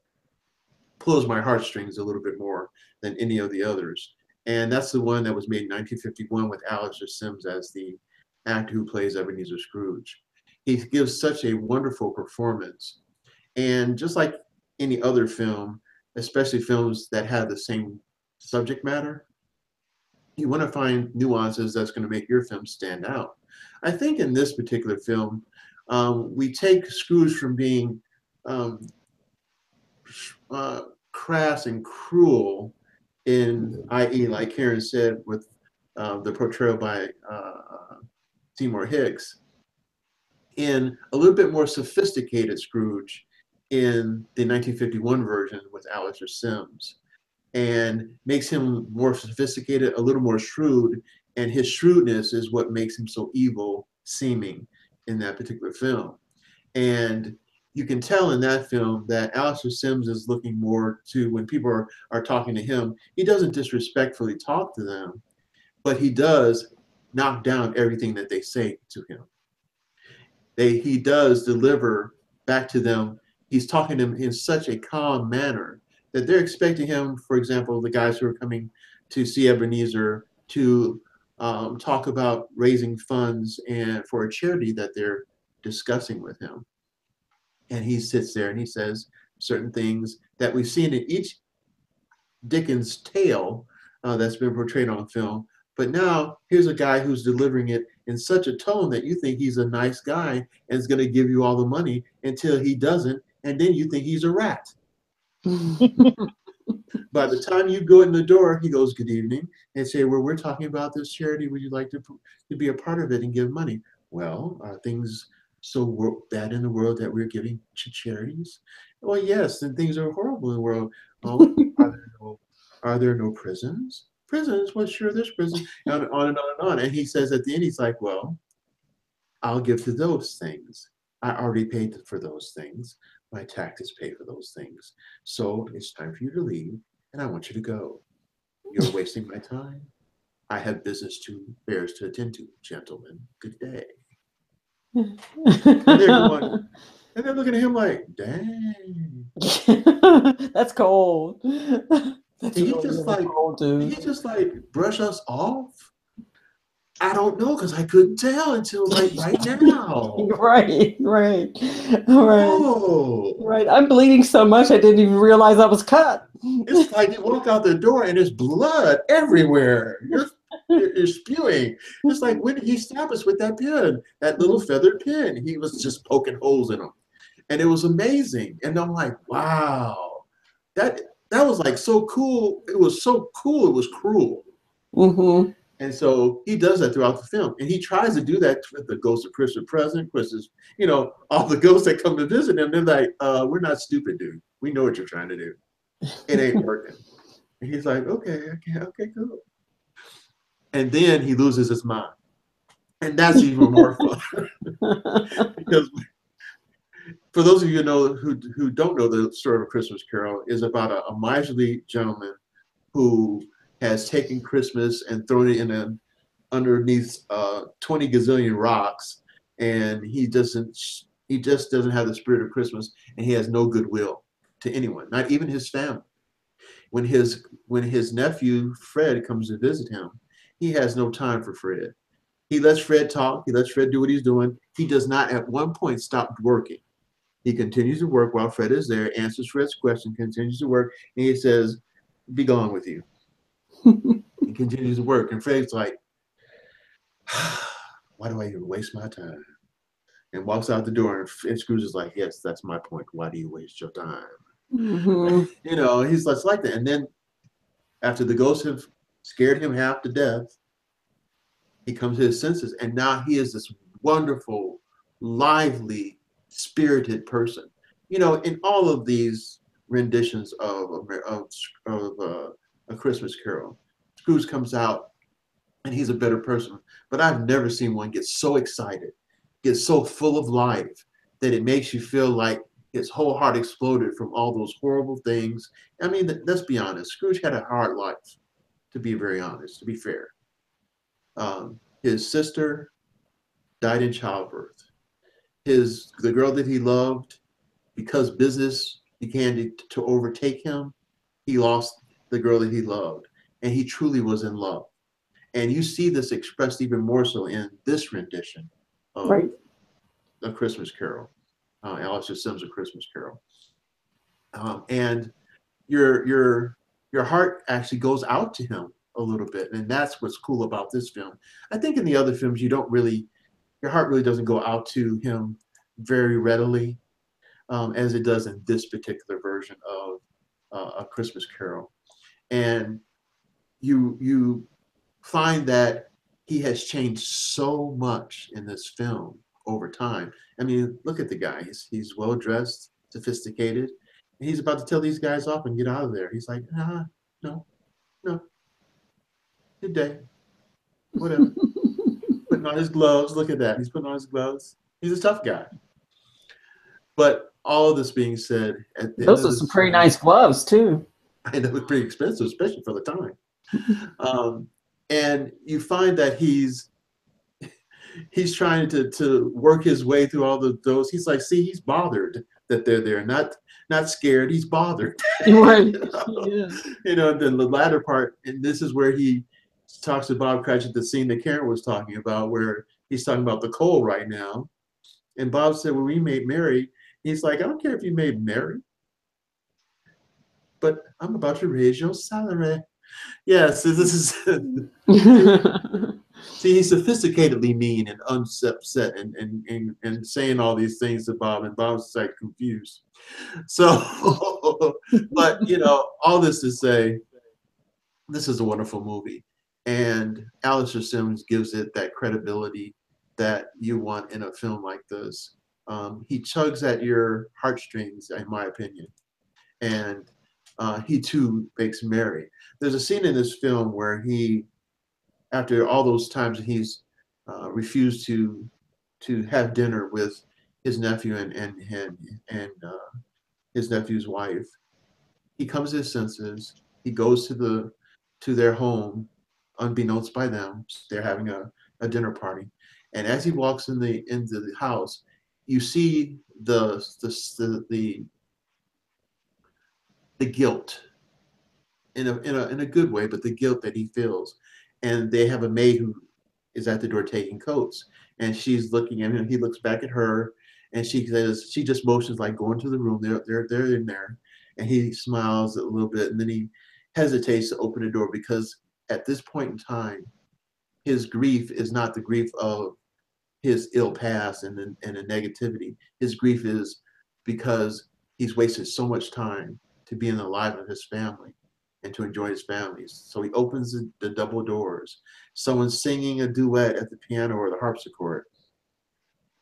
pulls my heartstrings a little bit more than any of the others. And that's the one that was made in 1951 with Alastair Sims as the actor who plays Ebenezer Scrooge. He gives such a wonderful performance. And just like any other film, especially films that have the same subject matter, you want to find nuances that's going to make your film stand out. I think in this particular film, we take Scrooge from being crass and cruel i.e., like Karen said, with the portrayal by Seymour Hicks, in a little bit more sophisticated Scrooge in the 1951 version with Alastair Sims, and makes him more sophisticated, a little more shrewd, and his shrewdness is what makes him so evil seeming in that particular film. And you can tell in that film that Alastair Sims is looking more to, when people are talking to him, he doesn't disrespectfully talk to them, but he does knock down everything that they say to him. He does deliver back to them. He's talking to them in such a calm manner that they're expecting him, for example, the guys who are coming to see Ebenezer, to talk about raising funds for a charity that they're discussing with him. And he sits there and he says certain things that we've seen in each Dickens tale that's been portrayed on film. But now here's a guy who's delivering it in such a tone that you think he's a nice guy and is going to give you all the money until he doesn't. And then you think he's a rat. By the time you go in the door, he goes, "Good evening," and say, "Well, we're talking about this charity. Would you like to be a part of it and give money?" "Well, are things so bad in the world that we're giving to charities?" "Well, yes, and things are horrible in the world." "Oh, are there no prisons?" "Prisons? Well, sure, there's prisons." On and on and on and on. And he says at the end, he's like, "Well, I'll give to those things. I already paid for those things. My taxes pay for those things. So it's time for you to leave, and I want you to go. You're wasting my time. I have affairs to attend to, gentlemen. Good day." And they're looking at him like, dang. That's cold. That's He just cold, dude. brush us off. I don't know because I couldn't tell until like right now. Right, right, right, Oh, right. I'm bleeding so much I didn't even realize I was cut. it's like you walk out the door and there's blood everywhere. You're spewing. It's like, when did he stab us with that pen, that little feathered pen? He was just poking holes in them, and it was amazing. And I'm like, wow, that that was like so cool. It was so cool. It was cruel. Mm-hmm. And so he does that throughout the film. And he tries to do that with the ghost of Christmas Present, Christmas, all the ghosts that come to visit him, they're like, we're not stupid, dude. We know what you're trying to do. It ain't working. And he's like, okay, cool. And then he loses his mind. And that's even more fun. Because for those of you who don't know, the story of A Christmas Carol is about a miserly gentleman who has taken Christmas and thrown it underneath 20 gazillion rocks, and he just doesn't have the spirit of Christmas, and he has no goodwill to anyone, not even his family. When his nephew Fred comes to visit him, he has no time for Fred. He lets Fred talk. He lets Fred do what he's doing. He does not at one point stop working. He continues to work while Fred is there, answers Fred's question, continues to work, and he says, "Be gone with you." He continues to work, and Fred's like, "Why do I even waste my time?" And walks out the door, and Scrooge is like, "Yes, that's my point. Why do you waste your time?" Mm-hmm. He's less like that. And then after the ghosts have scared him half to death, he comes to his senses, and now he is this wonderful, lively, spirited person. In all of these renditions of A Christmas Carol, Scrooge comes out and he's a better person. But I've never seen one get so excited, get so full of life, that it makes you feel like his whole heart exploded from all those horrible things. I mean, let's be honest. Scrooge had a hard life, to be very honest, to be fair. His sister died in childbirth. The girl that he loved, because business began to overtake him, he lost the girl that he loved, and he truly was in love. And you see this expressed even more so in this rendition of Right. A Christmas Carol, Alistair Sim's A Christmas Carol. And your heart actually goes out to him a little bit, and that's what's cool about this film. I think in the other films your heart really doesn't go out to him very readily, as it does in this particular version of A Christmas Carol. And you find that he has changed so much in this film over time. I mean, look at the guy. He's well dressed, sophisticated, and he's about to tell these guys off and get out of there. He's like, no, no, good day, whatever. Putting on his gloves. Look at that. He's putting on his gloves. He's a tough guy. But all of this being said, at the end Those of are some this pretty film, nice gloves too. I know it's pretty expensive, especially for the time. Um, and you find that he's trying to work his way through all those. He's like, see, he's bothered that they're there, not scared. He's bothered. Right. you know, Yeah. Then the latter part, and this is where he talks to Bob Cratchit, the scene that Karen was talking about, where he's talking about the coal right now. And Bob said, when we made Mary, he's like, I don't care if you made Mary, but I'm about to raise your salary. Yes, this is. See, he's sophisticatedly mean and upset and saying all these things to Bob, and Bob's like confused. So, but all this to say, this is a wonderful movie, and Alistair Sims gives it that credibility that you want in a film like this. He tugs at your heartstrings, in my opinion, and he too makes merry. There's a scene in this film where after all those times he's refused to have dinner with his nephew and his nephew's wife, he comes to his senses. He goes to their home, unbeknownst by them. They're having a dinner party, and as he walks into the house, you see the guilt in a good way, but the guilt that he feels. And they have a maid who is at the door taking coats, and she's looking at him. He looks back at her, and she says, she just motions like, go into the room. They're in there, and he smiles a little bit, and then he hesitates to open the door because at this point in time, his grief is not the grief of his ill past and the negativity. His grief is because he's wasted so much time to be in the life of his family and to enjoy his families. So he opens the double doors. Someone's singing a duet at the piano or the harpsichord.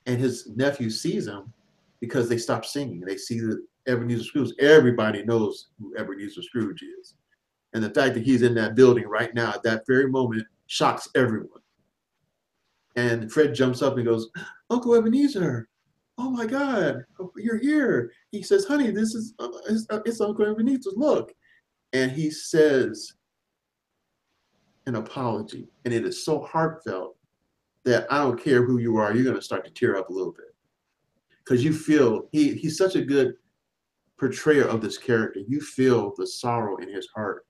And his nephew sees him because they stop singing. They see that Ebenezer Scrooge. Everybody knows who Ebenezer Scrooge is. And the fact that he's in that building right now at that very moment shocks everyone. And Fred jumps up and goes, Uncle Ebenezer, oh my God, you're here. He says, honey, this is it's Uncle Ebenezer, look. And he says an apology. And it is so heartfelt that I don't care who you are, you're going to start to tear up a little bit. Because you feel, he's such a good portrayer of this character. You feel the sorrow in his heart.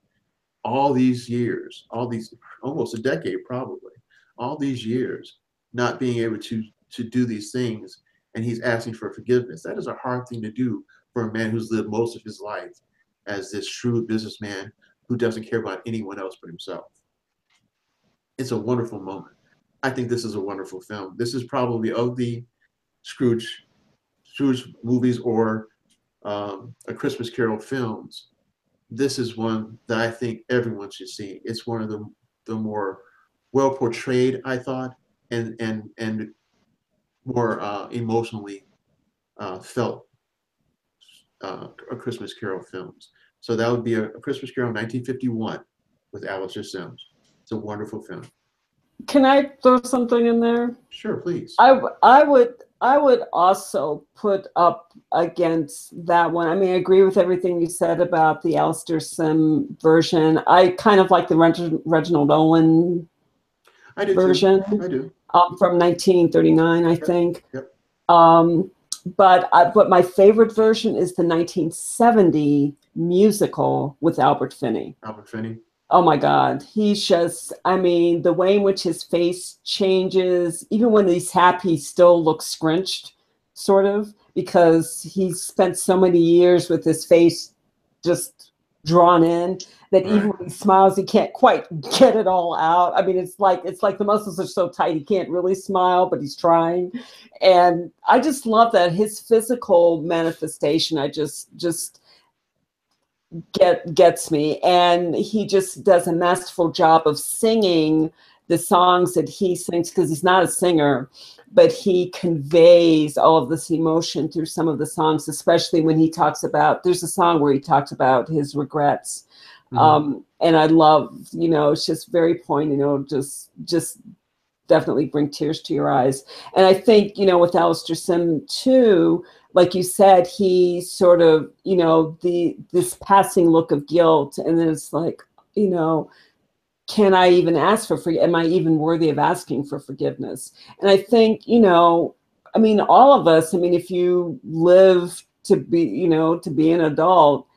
All these years, almost a decade probably, all these years, not being able to do these things, and he's asking for forgiveness. That is a hard thing to do for a man who's lived most of his life as this shrewd businessman who doesn't care about anyone else but himself. It's a wonderful moment. I think this is a wonderful film. This is probably of the Scrooge movies or A Christmas Carol films, this is one that I think everyone should see. It's one of the more well portrayed, I thought, and more emotionally felt A Christmas Carol films. So that would be a Christmas Carol 1951 with Alastair Sims. It's a wonderful film. Can I throw something in there? Sure, please. I would also put up against that one. I mean, I agree with everything you said about the Alastair Sim version. I kind of like the Reginald Owen version. I do. From 1939, I think. Yep. But my favorite version is the 1970 musical with Albert Finney. Albert Finney. Oh my God. He's just, I mean, the way in which his face changes, even when he's happy, he still looks scrunched, sort of, because he's spent so many years with his face just drawn in that even when he smiles, he can't quite get it all out. I mean, it's like the muscles are so tight, he can't really smile, but he's trying. And I just love that. His physical manifestation, I just gets me, and he just does a masterful job of singing the songs that he sings, because he's not a singer, but he conveys all of this emotion through some of the songs, especially when he talks about, there's a song where he talks about his regrets. Mm-hmm. And I love, it's just very poignant, just definitely bring tears to your eyes. And I think, with Alastair Sim too, like you said, he sort of, this passing look of guilt, and then it's like, can I even ask for forgiveness? Am I even worthy of asking for forgiveness? And I think, all of us, if you live to be, to be an adult,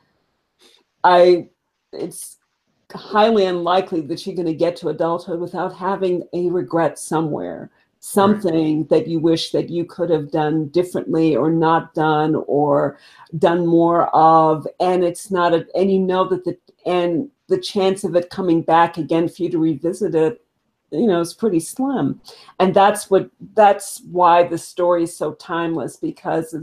it's highly unlikely that you're going to get to adulthood without having a regret somewhere. Something that you wish that you could have done differently or not done or done more of, and it's not and that the chance of it coming back again for you to revisit it, is pretty slim. And that's why the story is so timeless, because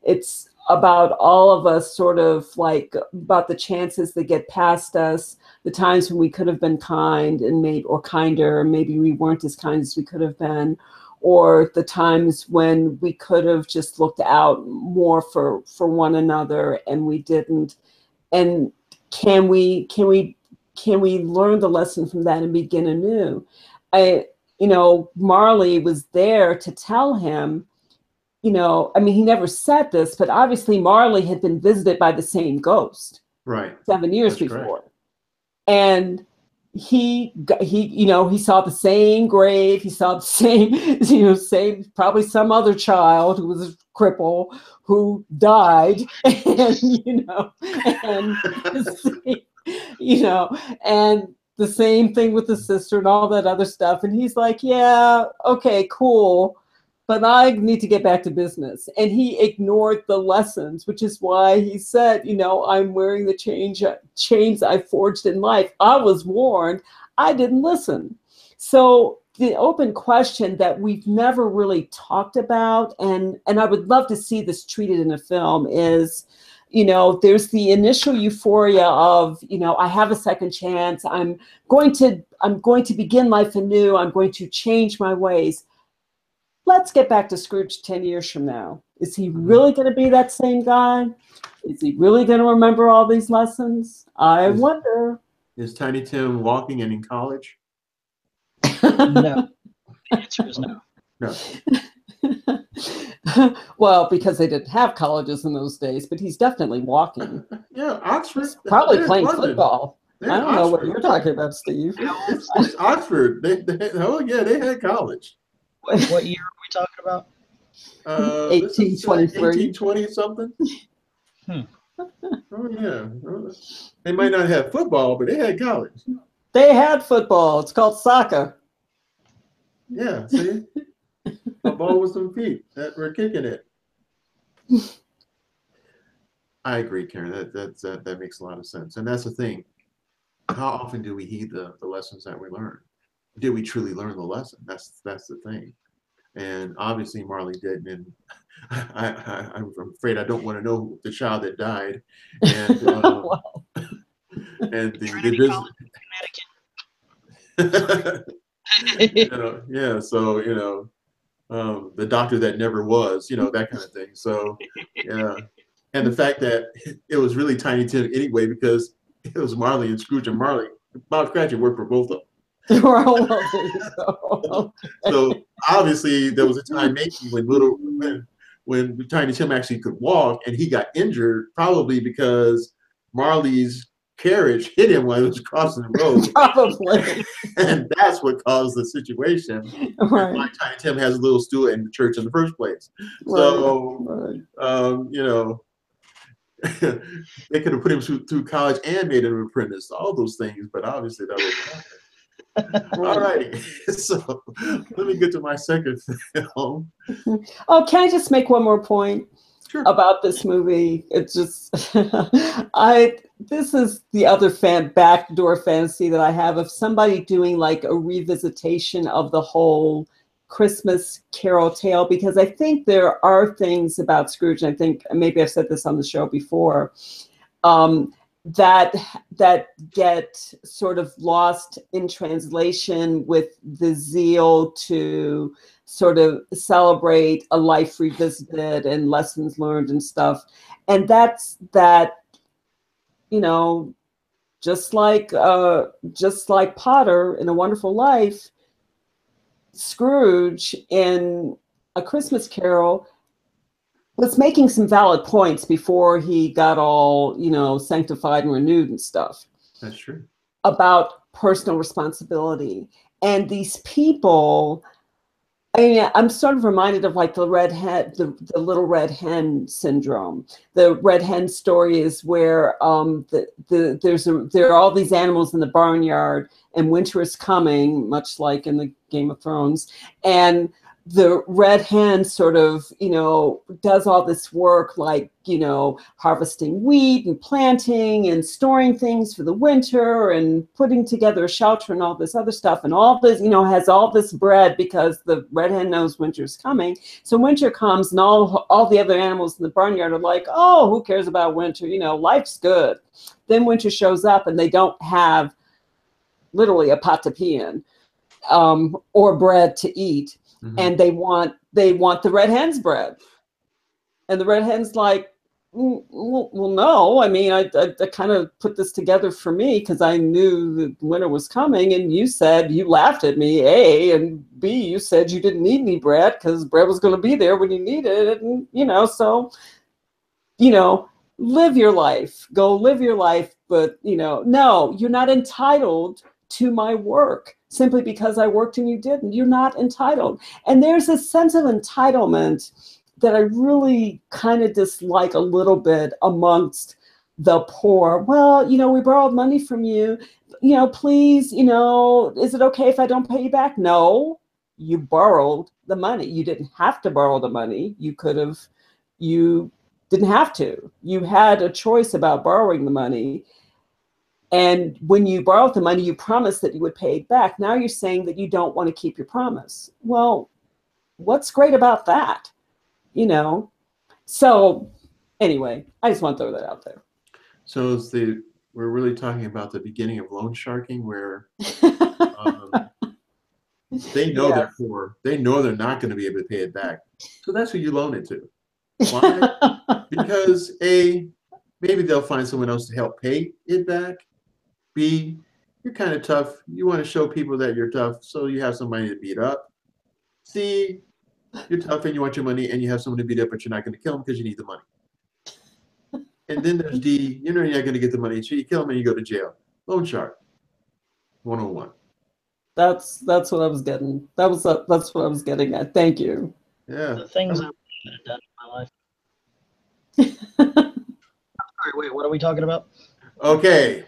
it's about all of us, sort of like about the chances that get past us, the times when we could have been kind or kinder, maybe we weren't as kind as we could have been, or the times when we could have just looked out more for one another and we didn't. And can we learn the lesson from that and begin anew? Marley was there to tell him, he never said this, but obviously Marley had been visited by the same ghost, right, 7 years That's before. Correct. And he saw the same grave, he saw the same, probably some other child who was a cripple who died, and and the same thing with the sister and all that other stuff. And he's like, yeah, okay, cool. But I need to get back to business. And he ignored the lessons, which is why he said, I'm wearing the chains I forged in life. I was warned. I didn't listen. So the open question that we've never really talked about, and I would love to see this treated in a film, is, there's the initial euphoria of, I have a second chance. I'm going to begin life anew. I'm going to change my ways. Let's get back to Scrooge 10 years from now. Is he really going to be that same guy? Is he really going to remember all these lessons? I wonder. Is Tiny Tim walking and in college? No. The answer is no. No. Well, because they didn't have colleges in those days, but he's definitely walking. Yeah, Oxford. Probably playing football. They're I don't know what you're talking about, Steve. It's Oxford. They had college. What year are we talking about? 1823. 1820 something. Oh yeah. They might not have football, but they had college. They had football. It's called soccer. Yeah, see? A ball with some feet that were kicking it. I agree, Karen. That makes a lot of sense. And that's the thing. How often do we heed the lessons that we learn? Did we truly learn the lesson? That's the thing. And obviously Marley didn't. And I'm afraid I don't want to know the child that died. And Wow. and Trinity the College, business. Yeah. So the doctor that never was, that kind of thing. So yeah. And the fact that it was really Tiny Tim anyway, because it was Marley and Scrooge, and Marley, Bob Cratchit worked for both of them. Well, there you go. So obviously there was a time maybe when Tiny Tim actually could walk, and he got injured probably because Marley's carriage hit him while he was crossing the road. Probably. And that's what caused the situation. Right. Why Tiny Tim has a little stool in the church in the first place. So they could have put him through college and made him an apprentice, all those things, but obviously that was not. All righty. So let me get to my second film. Oh, can I just make one more point? Sure. About this movie? It's just this is the other backdoor fantasy that I have of somebody doing like a revisitation of the whole Christmas Carol tale, because I think there are things about Scrooge, and I think maybe I've said this on the show before, that get sort of lost in translation with the zeal to sort of celebrate a life revisited and lessons learned and stuff. And that's that, just like Potter in A Wonderful Life, Scrooge in A Christmas Carol was making some valid points before he got all, sanctified and renewed and stuff. That's true. About personal responsibility. And these people, I'm sort of reminded of like the little red hen syndrome. The red hen story is where there are all these animals in the barnyard, and winter is coming, much like in the Game of Thrones, and the red hen sort of, does all this work, like, harvesting wheat and planting and storing things for the winter and putting together a shelter and all this other stuff. And all this, has all this bread because the red hen knows winter's coming. So winter comes and all the other animals in the barnyard are like, oh, who cares about winter? Life's good. Then winter shows up and they don't have literally a pot to pee in, or bread to eat. Mm-hmm. And they want the red hen's bread, and the red hen's like, well, no. I mean, I kind of put this together for me because I knew that winter was coming, and you laughed at me, A, and B, you said you didn't need any bread because bread was going to be there when you needed it, and so live your life, go live your life, but no, you're not entitled to my work. Simply because I worked and you didn't. You're not entitled. And there's a sense of entitlement that I really kind of dislike a little bit amongst the poor. Well, we borrowed money from you. please, is it okay if I don't pay you back? No, you borrowed the money. You didn't have to borrow the money. You didn't have to. You had a choice about borrowing the money. And when you borrowed the money, you promised that you would pay it back. Now you're saying that you don't want to keep your promise. Well, what's great about that? So anyway, I just want to throw that out there. So we're really talking about the beginning of loan sharking, where they know Yes. they know they're not going to be able to pay it back. So that's who you loan it to. Why? Because A, maybe they'll find someone else to help pay it back. B, you're kind of tough. You want to show people that you're tough, so you have somebody to beat up. C, you're tough and you want your money and you have someone to beat up, but you're not going to kill them because you need the money. And then there's D, you're not going to get the money, so you kill them and you go to jail. Loan shark 101. That's what I was getting. That's what I was getting at. Thank you. Yeah. The things I've done in my life. Sorry, wait, what are we talking about? Okay.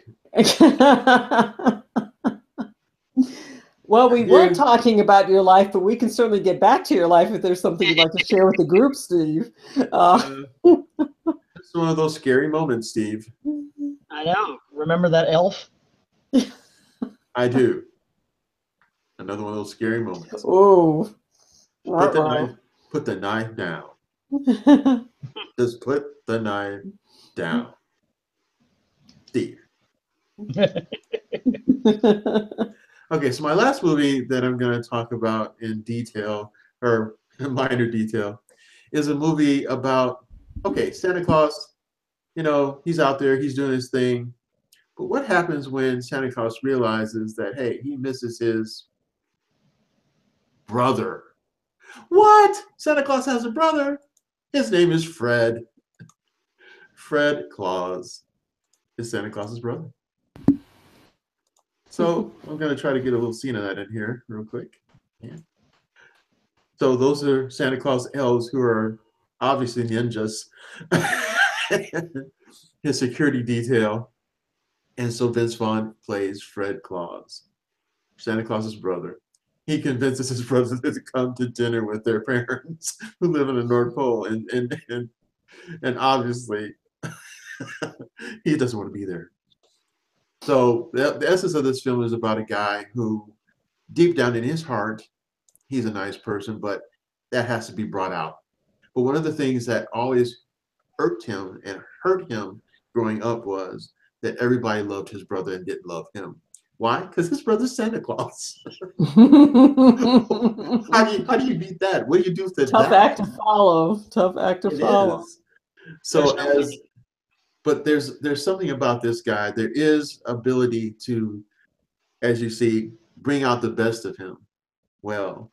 Well, we weren't talking about your life, but we can certainly get back to your life if there's something you'd like to share with the group, Steve. It's one of those scary moments, Steve. I know. Remember that elf? I do. Another one of those scary moments. Oh. Put the knife down. Just put the knife down. Steve. Okay, so my last movie that I'm going to talk about in detail, or minor detail, is a movie about, Santa Claus, he's out there, he's doing his thing. But what happens when Santa Claus realizes that, hey, he misses his brother? What? Santa Claus has a brother. His name is Fred. Fred Claus is Santa Claus's brother. So I'm going to try to get a little scene of that in here real quick. Yeah. So those are Santa Claus elves who are obviously ninjas. His security detail. And so Vince Vaughn plays Fred Claus, Santa Claus's brother. He convinces his brothers to come to dinner with their parents who live in the North Pole. And obviously, he doesn't want to be there. So the essence of this film is about a guy who, deep down in his heart, he's a nice person, but that has to be brought out. But one of the things that always irked him and hurt him growing up was that everybody loved his brother and didn't love him. Why? Because his brother's Santa Claus. How do you beat that? What do you do to Tough act to follow. Tough act to follow. Is. So but there's something about this guy. There is ability to, as you see, bring out the best of him. Well,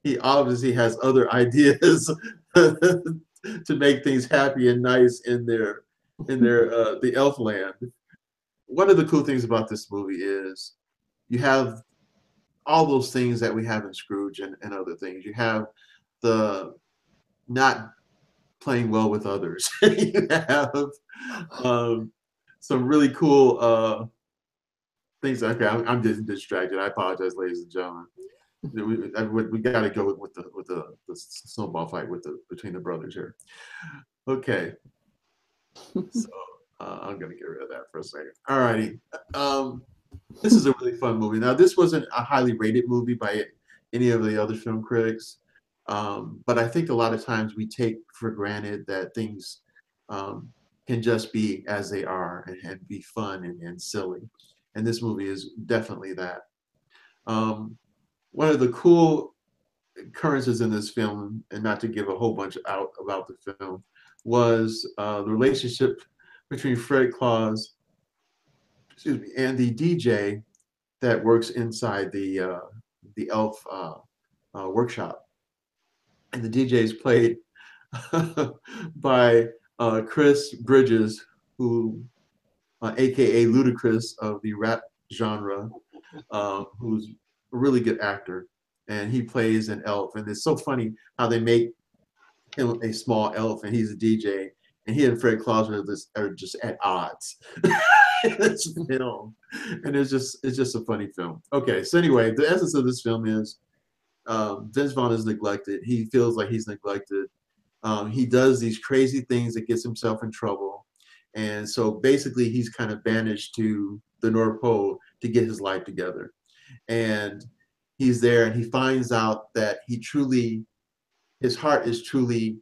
he obviously has other ideas to make things happy and nice in the elf land. One of the cool things about this movie is you have all those things that we have in Scrooge and other things. You have the not playing well with others. You have some really cool things. Okay, I'm just distracted. I apologize, ladies and gentlemen. We got to go with the snowball fight between the brothers here. Okay, so I'm gonna get rid of that for a second. All righty. This is a really fun movie. Now, this wasn't a highly rated movie by any of the other film critics. But I think a lot of times we take for granted that things can just be as they are and be fun and silly. And this movie is definitely that. One of the cool occurrences in this film, and not to give a whole bunch out about the film, was the relationship between Fred Claus, and the DJ that works inside the elf workshop. And the DJ is played by Chris Bridges, who, AKA Ludacris of the rap genre, who's a really good actor. And he plays an elf. And it's so funny how they make him a small elf and he's a DJ. and he and Fred Claus are just at odds in this film, and it's just a funny film. Okay, so anyway, the essence of this film is Vince Vaughn is neglected. He feels like he's neglected. He does these crazy things that gets himself in trouble, and so basically he's kind of banished to the North Pole to get his life together. And he's there, and he finds out that his heart is truly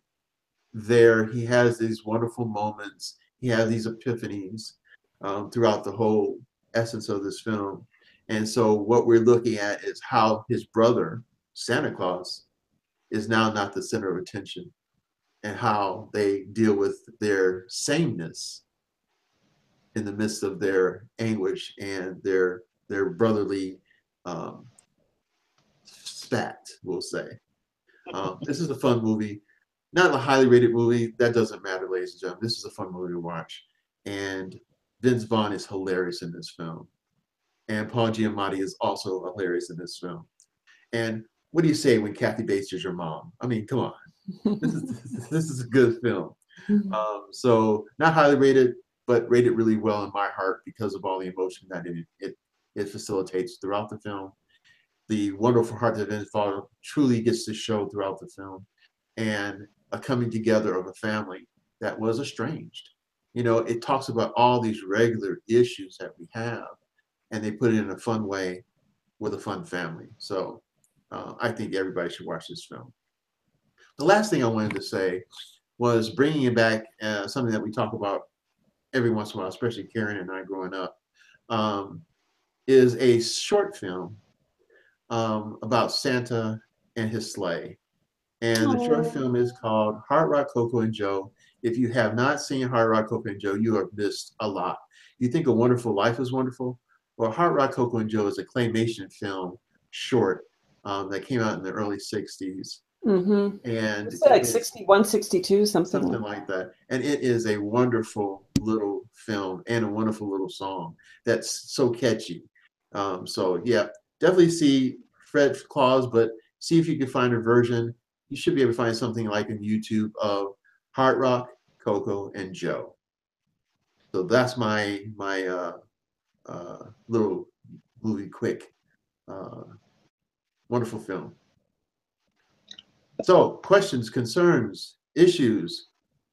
there. He has these wonderful moments. He has these epiphanies throughout the whole essence of this film. And so what we're looking at is how his brother, Santa Claus, is now not the center of attention, and how they deal with their sameness in the midst of their anguish and their brotherly um, spat, we'll say. This is a fun movie, not a highly rated movie. That doesn't matter, ladies and gentlemen. This is a fun movie to watch, and Vince Vaughn is hilarious in this film, and Paul Giamatti is also hilarious in this film. And what do you say when Kathy Bates is your mom? I mean, come on, this is a good film. So not highly rated, but rated really well in my heart because of all the emotion that it facilitates throughout the film. The wonderful heart that Vince Vaughn truly gets to show throughout the film, and a coming together of a family that was estranged. You know, it talks about all these regular issues that we have, and they put it in a fun way with a fun family. So I think everybody should watch this film. The last thing I wanted to say was bringing it back, something that we talk about every once in a while, especially Karen and I growing up, is a short film about Santa and his sleigh. And the short film is called Hard Rock, Coco and Joe. If you have not seen Hard Rock, Coco and Joe, you have missed a lot. You think A Wonderful Life is wonderful? Well, Hard Rock, Coco and Joe is a claymation film short that came out in the early 60s. Mm-hmm. And it's like 61, 62, something like that. And it is a wonderful little film and a wonderful little song that's so catchy. So yeah, definitely see Fred Claus, but see if you can find a version. You should be able to find something like in YouTube of Hard Rock, Coco, and Joe. So that's my little movie quick. Wonderful film. So questions, concerns, issues.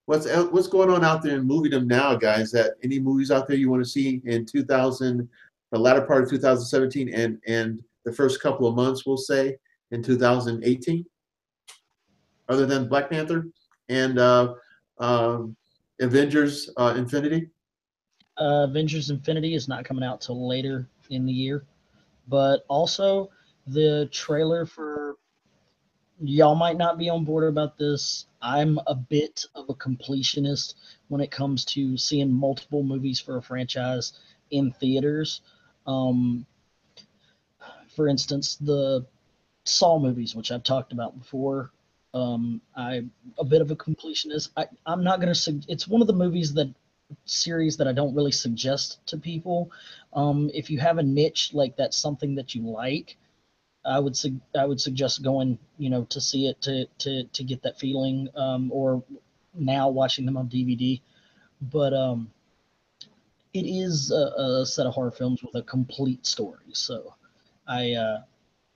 What's going on out there in moviedom now, guys? That any movies out there you want to see in 2000, the latter part of 2017, and the first couple of months, we'll say, in 2018, other than Black Panther and Avengers Infinity? Avengers Infinity is not coming out till later in the year, but also the trailer for, y'all might not be on board about this. I'm a bit of a completionist when it comes to seeing multiple movies for a franchise in theaters. For instance, the Saw movies, which I've talked about before. I'm a bit of a completionist. I'm not going to. It's one of the movies that series that I don't really suggest to people. If you have a niche, like that's something that you like, I would suggest going, to see it to get that feeling, or now watching them on DVD. But it is a set of horror films with a complete story. So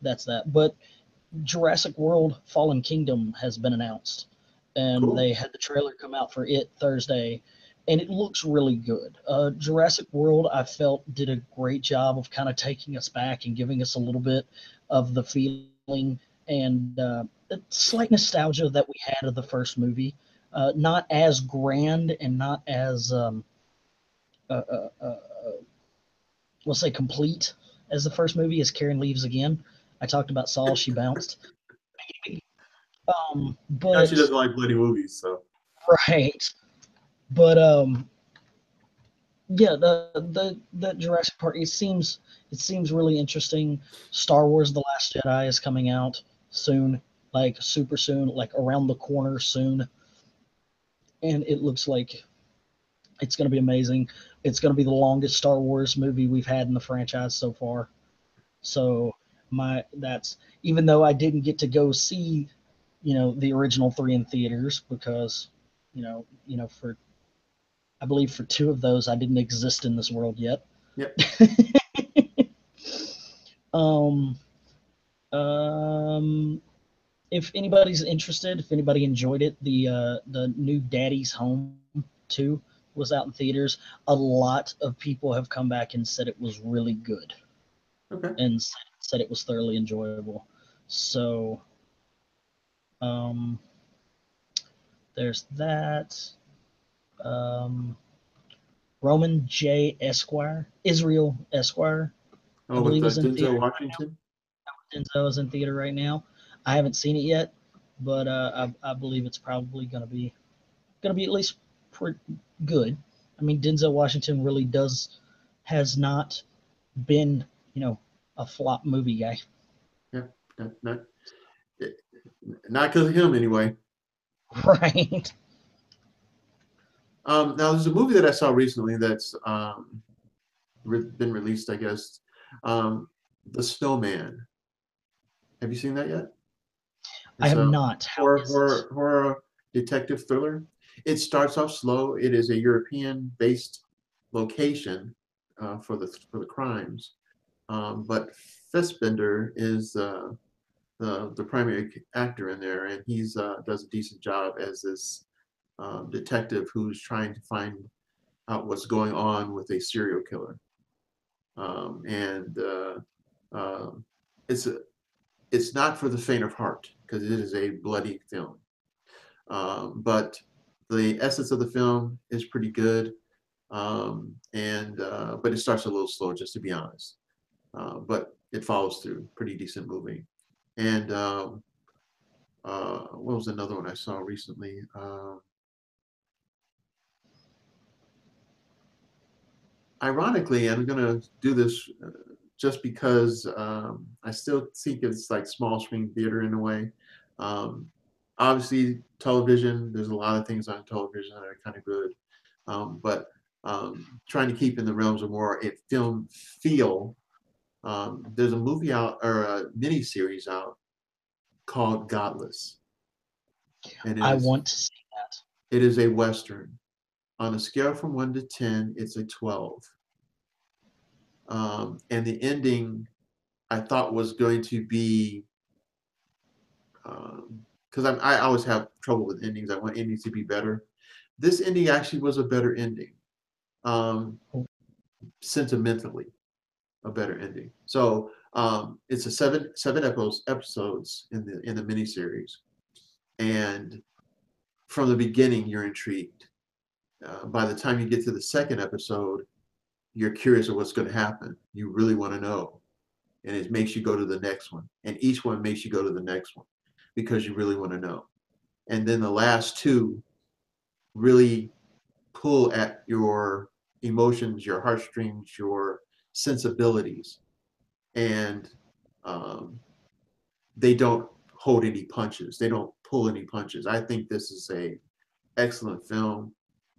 that's that. But Jurassic World: Fallen Kingdom has been announced, and Cool. they had the trailer come out for it Thursday, and it looks really good. Jurassic World, I felt, did a great job of kind of taking us back and giving us a little bit of the feeling and a slight nostalgia that we had of the first movie. Not as grand and not as we'll say complete as the first movie, as Karen leaves again. I talked about Saul, she bounced. But she doesn't like bloody movies, so right. But yeah, the Jurassic Park, it seems really interesting. Star Wars: The Last Jedi is coming out soon, like super soon, like around the corner soon, and it looks like it's going to be amazing. It's going to be the longest Star Wars movie we've had in the franchise so far. So that's, even though I didn't get to go see, the original 3 in theaters because For I believe for two of those, I didn't exist in this world yet. Yep. um, if anybody's interested, if anybody enjoyed it, the new Daddy's Home 2 was out in theaters. A lot of people have come back and said it was really good. Okay. And said it was thoroughly enjoyable. So, there's that. Roman J. Esquire, Israel Esquire, I Oh, with believe is in theater. Denzel Washington. Denzel is in theater right now. I haven't seen it yet, but I believe it's probably gonna be at least pretty good. I mean, Denzel Washington really has not been, a flop movie guy. Yeah, not because of him anyway. Right. Now there's a movie that I saw recently that's been released, I guess. The Snowman. Have you seen that yet? I have not. How is it? Horror detective thriller. It starts off slow. It is a European-based location for the crimes, but Fassbender is the primary actor in there, and he's does a decent job as this detective who's trying to find out what's going on with a serial killer. And it's not for the faint of heart because it is a bloody film. But the essence of the film is pretty good, but it starts a little slow, just to be honest. But it follows through. Pretty decent movie. And what was another one I saw recently? Ironically, I'm going to do this just because I still think it's like small screen theater in a way. Obviously, television, there's a lot of things on television that are kind of good. But trying to keep in the realms of more a film feel, there's a movie out, or a mini series out called Godless. And I want to see that. It is a Western. On a scale from 1 to 10, it's a 12. And the ending I thought was going to be, because I always have trouble with endings. I want endings to be better. This ending actually was a better ending, sentimentally, a better ending. So it's a seven episodes in the miniseries, and from the beginning you're intrigued. By the time you get to the second episode, you're curious of what's going to happen. You really want to know, and it makes you go to the next one, and each one makes you go to the next one because you really want to know. And then the last two really pull at your emotions, your heartstrings, your sensibilities, and they don't hold any punches. They don't pull any punches. I think this is a excellent film.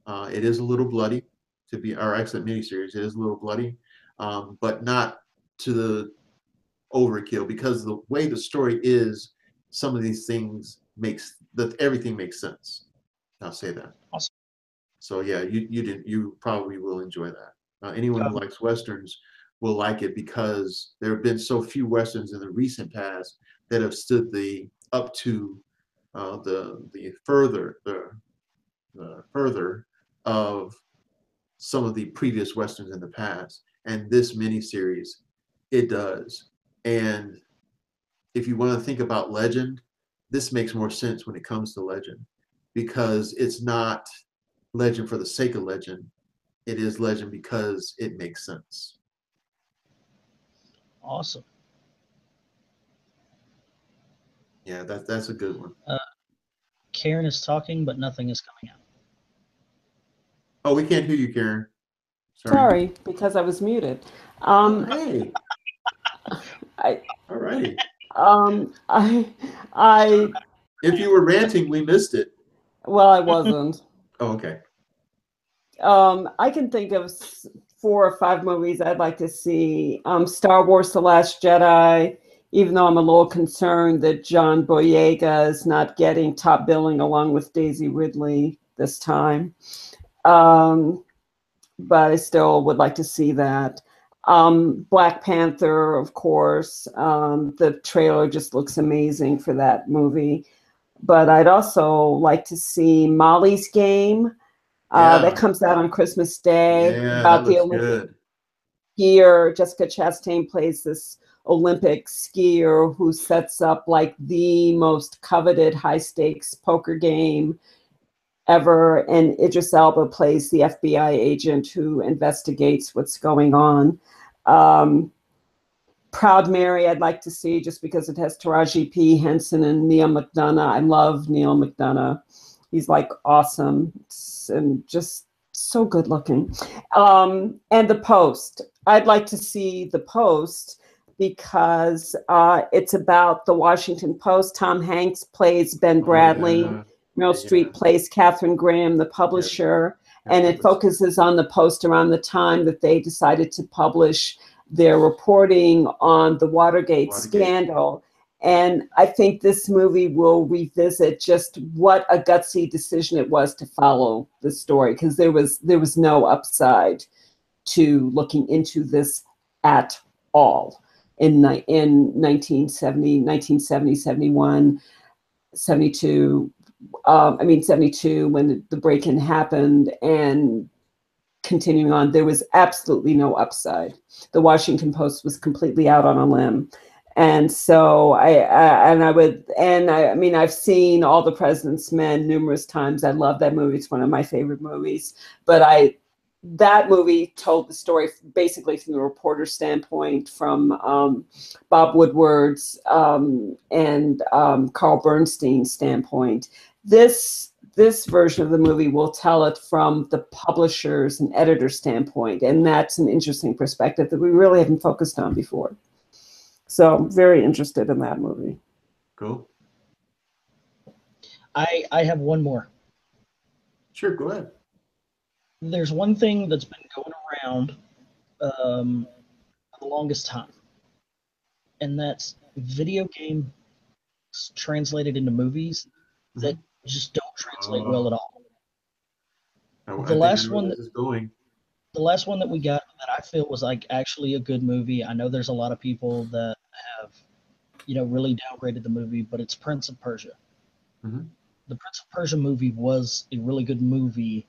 It is a little bloody, to be our excellent miniseries. It is a little bloody, but not to the overkill, because the way the story is, some of these things everything makes sense. I'll say that. Awesome. So yeah, you probably will enjoy that. Anyone who likes westerns will like it, because there have been so few westerns in the recent past that have stood up to the further of some of the previous westerns in the past, and this miniseries, it does. And if you want to think about legend, this makes more sense when it comes to legend, because it's not legend for the sake of legend. It is legend because it makes sense. Awesome. Yeah, that's a good one. Karen is talking, but nothing is coming out. Oh, we can't hear you, Karen. Sorry, because I was muted. Hey. I. All righty. I. If you were ranting, we missed it. Well, I wasn't. Oh, okay. I can think of 4 or 5 movies I'd like to see. Star Wars: The Last Jedi, even though I'm a little concerned that John Boyega is not getting top billing along with Daisy Ridley. this time. But I still would like to see that. Black Panther, of course. The trailer just looks amazing for that movie. But I'd also like to see Molly's Game. That Yeah, comes out on Christmas Day yeah, that about the looks Olympic good. skier. Jessica Chastain plays this Olympic skier who sets up like the most coveted high stakes poker game ever. And Idris Elba plays the FBI agent who investigates what's going on. Proud Mary, I'd like to see just because it has Taraji P. Henson and Neil McDonough. I love Neil McDonough. He's like awesome and just so good looking. And The Post. I'd like to see The Post because it's about the Washington Post. Tom Hanks plays Ben Oh Bradley. yeah, Meryl yeah, Streep plays Catherine Graham, the yeah. publisher. Yeah, And that it looks focuses on the Post around the time that they decided to publish their reporting on the Watergate Watergate. scandal. And I think this movie will revisit just what a gutsy decision it was to follow the story, because there was no upside to looking into this at all in 1970, 71, 72. 72 when the break-in hhappened, and continuing on, there was absolutely no upside. The Washington Post was completely out on a limb. And so I've seen All the President's Men numerous times. I love that movie. It's one of my favorite movies. But that movie told the story basically from the reporter's standpoint, from Bob Woodward's and Carl Bernstein's standpoint. This version of the movie will tell it from the publisher's and editor's standpoint, and that's an interesting perspective that we really haven't focused on before. So I'm very interested in that movie. cool. I have one more. Sure, go ahead. There's one thing that's been going around for the longest time, and that's video game translated into movies that just don't translate well at all. I The think I last know where one this is going. The last one that we got that I feel was like actually a good movie. I know there's a lot of people that have, really downgraded the movie, but it's Prince of Persia. Mhm. The Prince of Persia movie was a really good movie.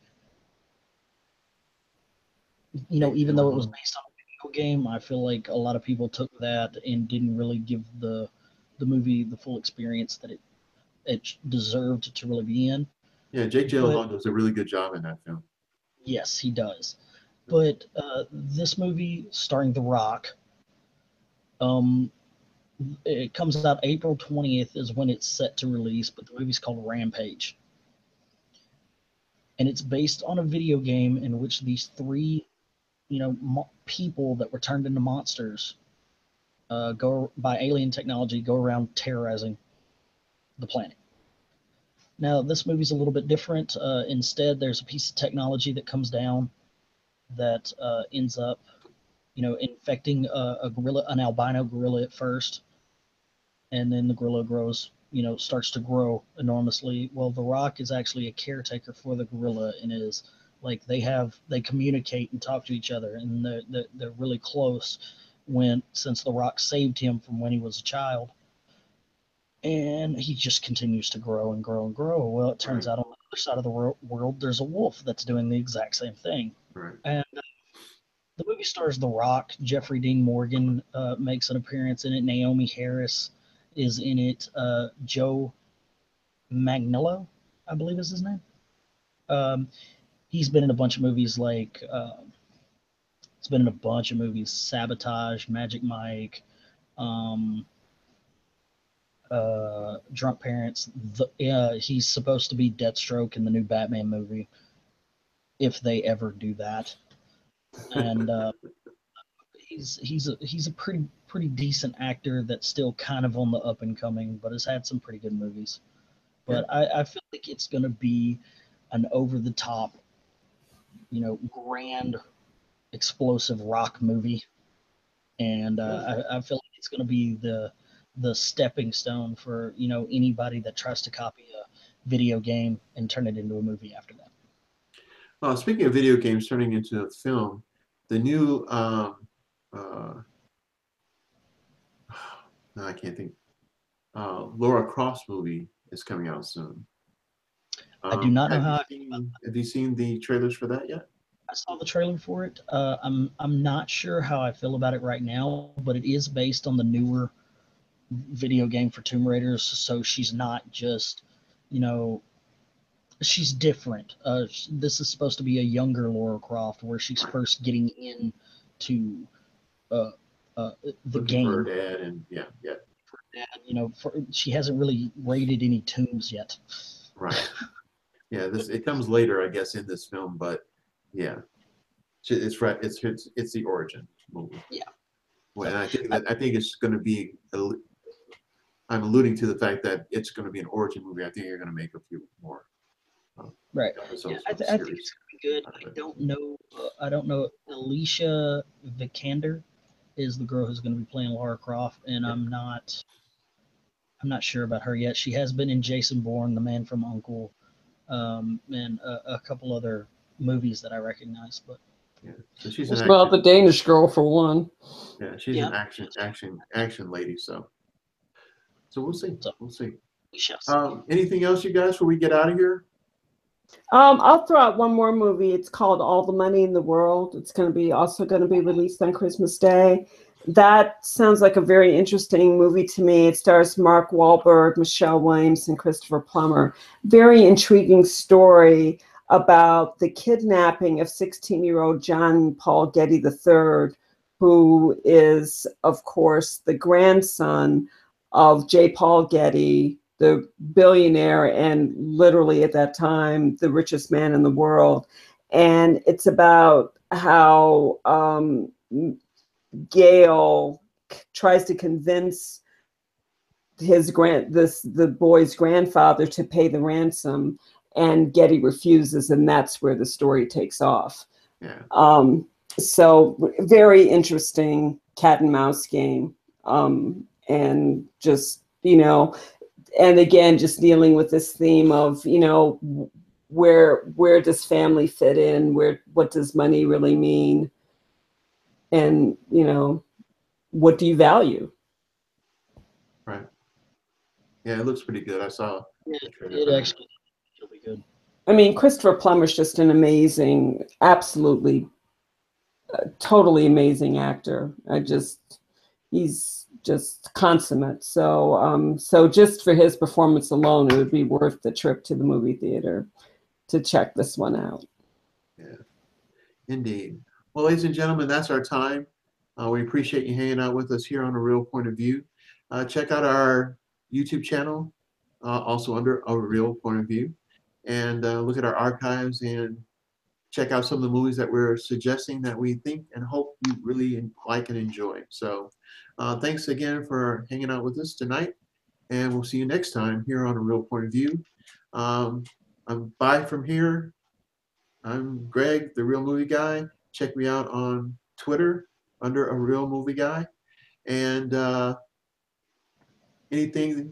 Even though it was based on a video game, I feel like a lot of people took that and didn't really give the movie the full experience that it deserved to really be in. Yeah, Jake But Gyllenhaal does a really good job in that film. yes, he does. But this movie starring The Rock, it comes out April 20th is when it's set to release, but the movie's called Rampage. And it's based on a video game in which these three, people that were turned into monsters go by alien technology, go around terrorizing the planet. Now, this movie's a little bit different. Instead, there's a piece of technology that comes down that ends up, infecting a gorilla, an albino gorilla at first, and then the gorilla grows, starts to grow enormously. Well, The Rock is actually a caretaker for the gorilla, and is like they communicate and talk to each other, and they're really close. Since The Rock saved him from when he was a child, and he just continues to grow and grow and grow. Well, it turns out on the other side of the world, there's a wolf that's doing the exact same thing. Right. And the movie stars The Rock. Jeffrey Dean Morgan makes an appearance in it. Naomi Harris is in it. Joe Manganiello, I believe is his name. He's been in a bunch of movies Sabotage, Magic Mike, Drunk Parents. He's supposed to be Deathstroke in the new Batman movie, if they ever do that. And he's a pretty decent actor that's still kind of on the up and coming, but has had some pretty good movies. But I feel like it's going to be an over the top, grand, explosive rock movie, and I feel like it's going to be the stepping stone for anybody that tries to copy video game and turn it into a movie after that. Speaking of video games turning into a film, the new no, I can't think. Laura Croft movie is coming out soon. I do not know how. Have you seen the trailers for that yet? I saw the trailer for it. I'm not sure how I feel about it right now, but it is based on the newer video game for Tomb Raiders, so she's not just, you know, she's different. This is supposed to be a younger Laura Croft, where she's first getting into the Looking game. for her dad, and yeah. You know, she hasn't really raided any tombs yet. Right. Yeah, it comes later, I guess, in this film, but yeah, it's right. It's the origin movie. Yeah. Well, and I think it's going to be. I'm alluding to the fact that it's going to be an origin movie. I think you're going to make a few more. Right. Episodes I think it's going to be good. I don't know. Alicia Vikander is the girl who's going to be playing Lara Croft, and I'm not sure about her yet. She has been in Jason Bourne, The Man from U.N.C.L.E., and a couple other movies that I recognize. But yeah, so she's the Danish Girl for one. Yeah, she's an action lady. So we'll see. We'll see. We shall see. Anything else, you guys, before we get out of here? I'll throw out one more movie. It's called All the Money in the World. It's also going to be released on Christmas Day. That sounds like a very interesting movie to me. It stars Mark Wahlberg, Michelle Williams, and Christopher Plummer. Very intriguing story about the kidnapping of 16-year-old John Paul Getty III, who is, of course, the grandson of J. Paul Getty, the billionaire and literally at that time the richest man in the world. And it's about how Gail tries to convince the boy's grandfather to pay the ransom, and Getty refuses, and that's where the story takes off. Yeah. So very interesting cat and mouse game, and just, you know, and again, just dealing with this theme of, you know, where does family fit in? What does money really mean? And, you know, what do you value? Right. Yeah, it looks pretty good. I saw the trailer. It actually will be good. I mean, Christopher Plummer's just an amazing, absolutely, totally amazing actor. He's just consummate. So, so just for his performance alone, it would be worth the trip to the movie theater to check this one out. Yeah, indeed. Well, ladies and gentlemen, that's our time. We appreciate you hanging out with us here on A Real Point of View. Check out our YouTube channel, also under A Real Point of View, and look at our archives and check out some of the movies that we're suggesting that we think and hope you really like and enjoy. So thanks again for hanging out with us tonight, and we'll see you next time here on A Real Point of View. I'm bye from here. I'm Greg, the Real Movie Guy. Check me out on Twitter under A Real Movie Guy. And anything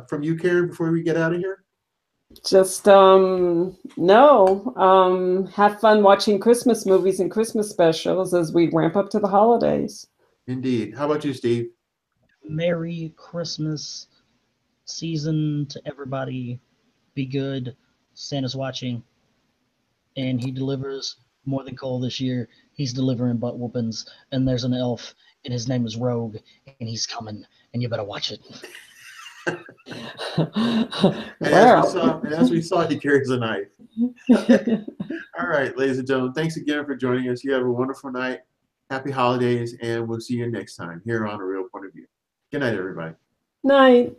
from you, Karen, before we get out of here? Just no. Have fun watching Christmas movies and Christmas specials as we ramp up to the holidays. Indeed. How about you, Steve? Merry Christmas season to everybody. Be good. Santa's watching, and he delivers more than coal this year. He's delivering butt whoopings, and there's an elf, and his name is Rogue, and he's coming, and you better watch it. As we saw, he carries a knife. All right, ladies and gentlemen, thanks again for joining us. You have a wonderful night. Happy holidays, and we'll see you next time here on A Real Point of View. Good night, everybody. Night.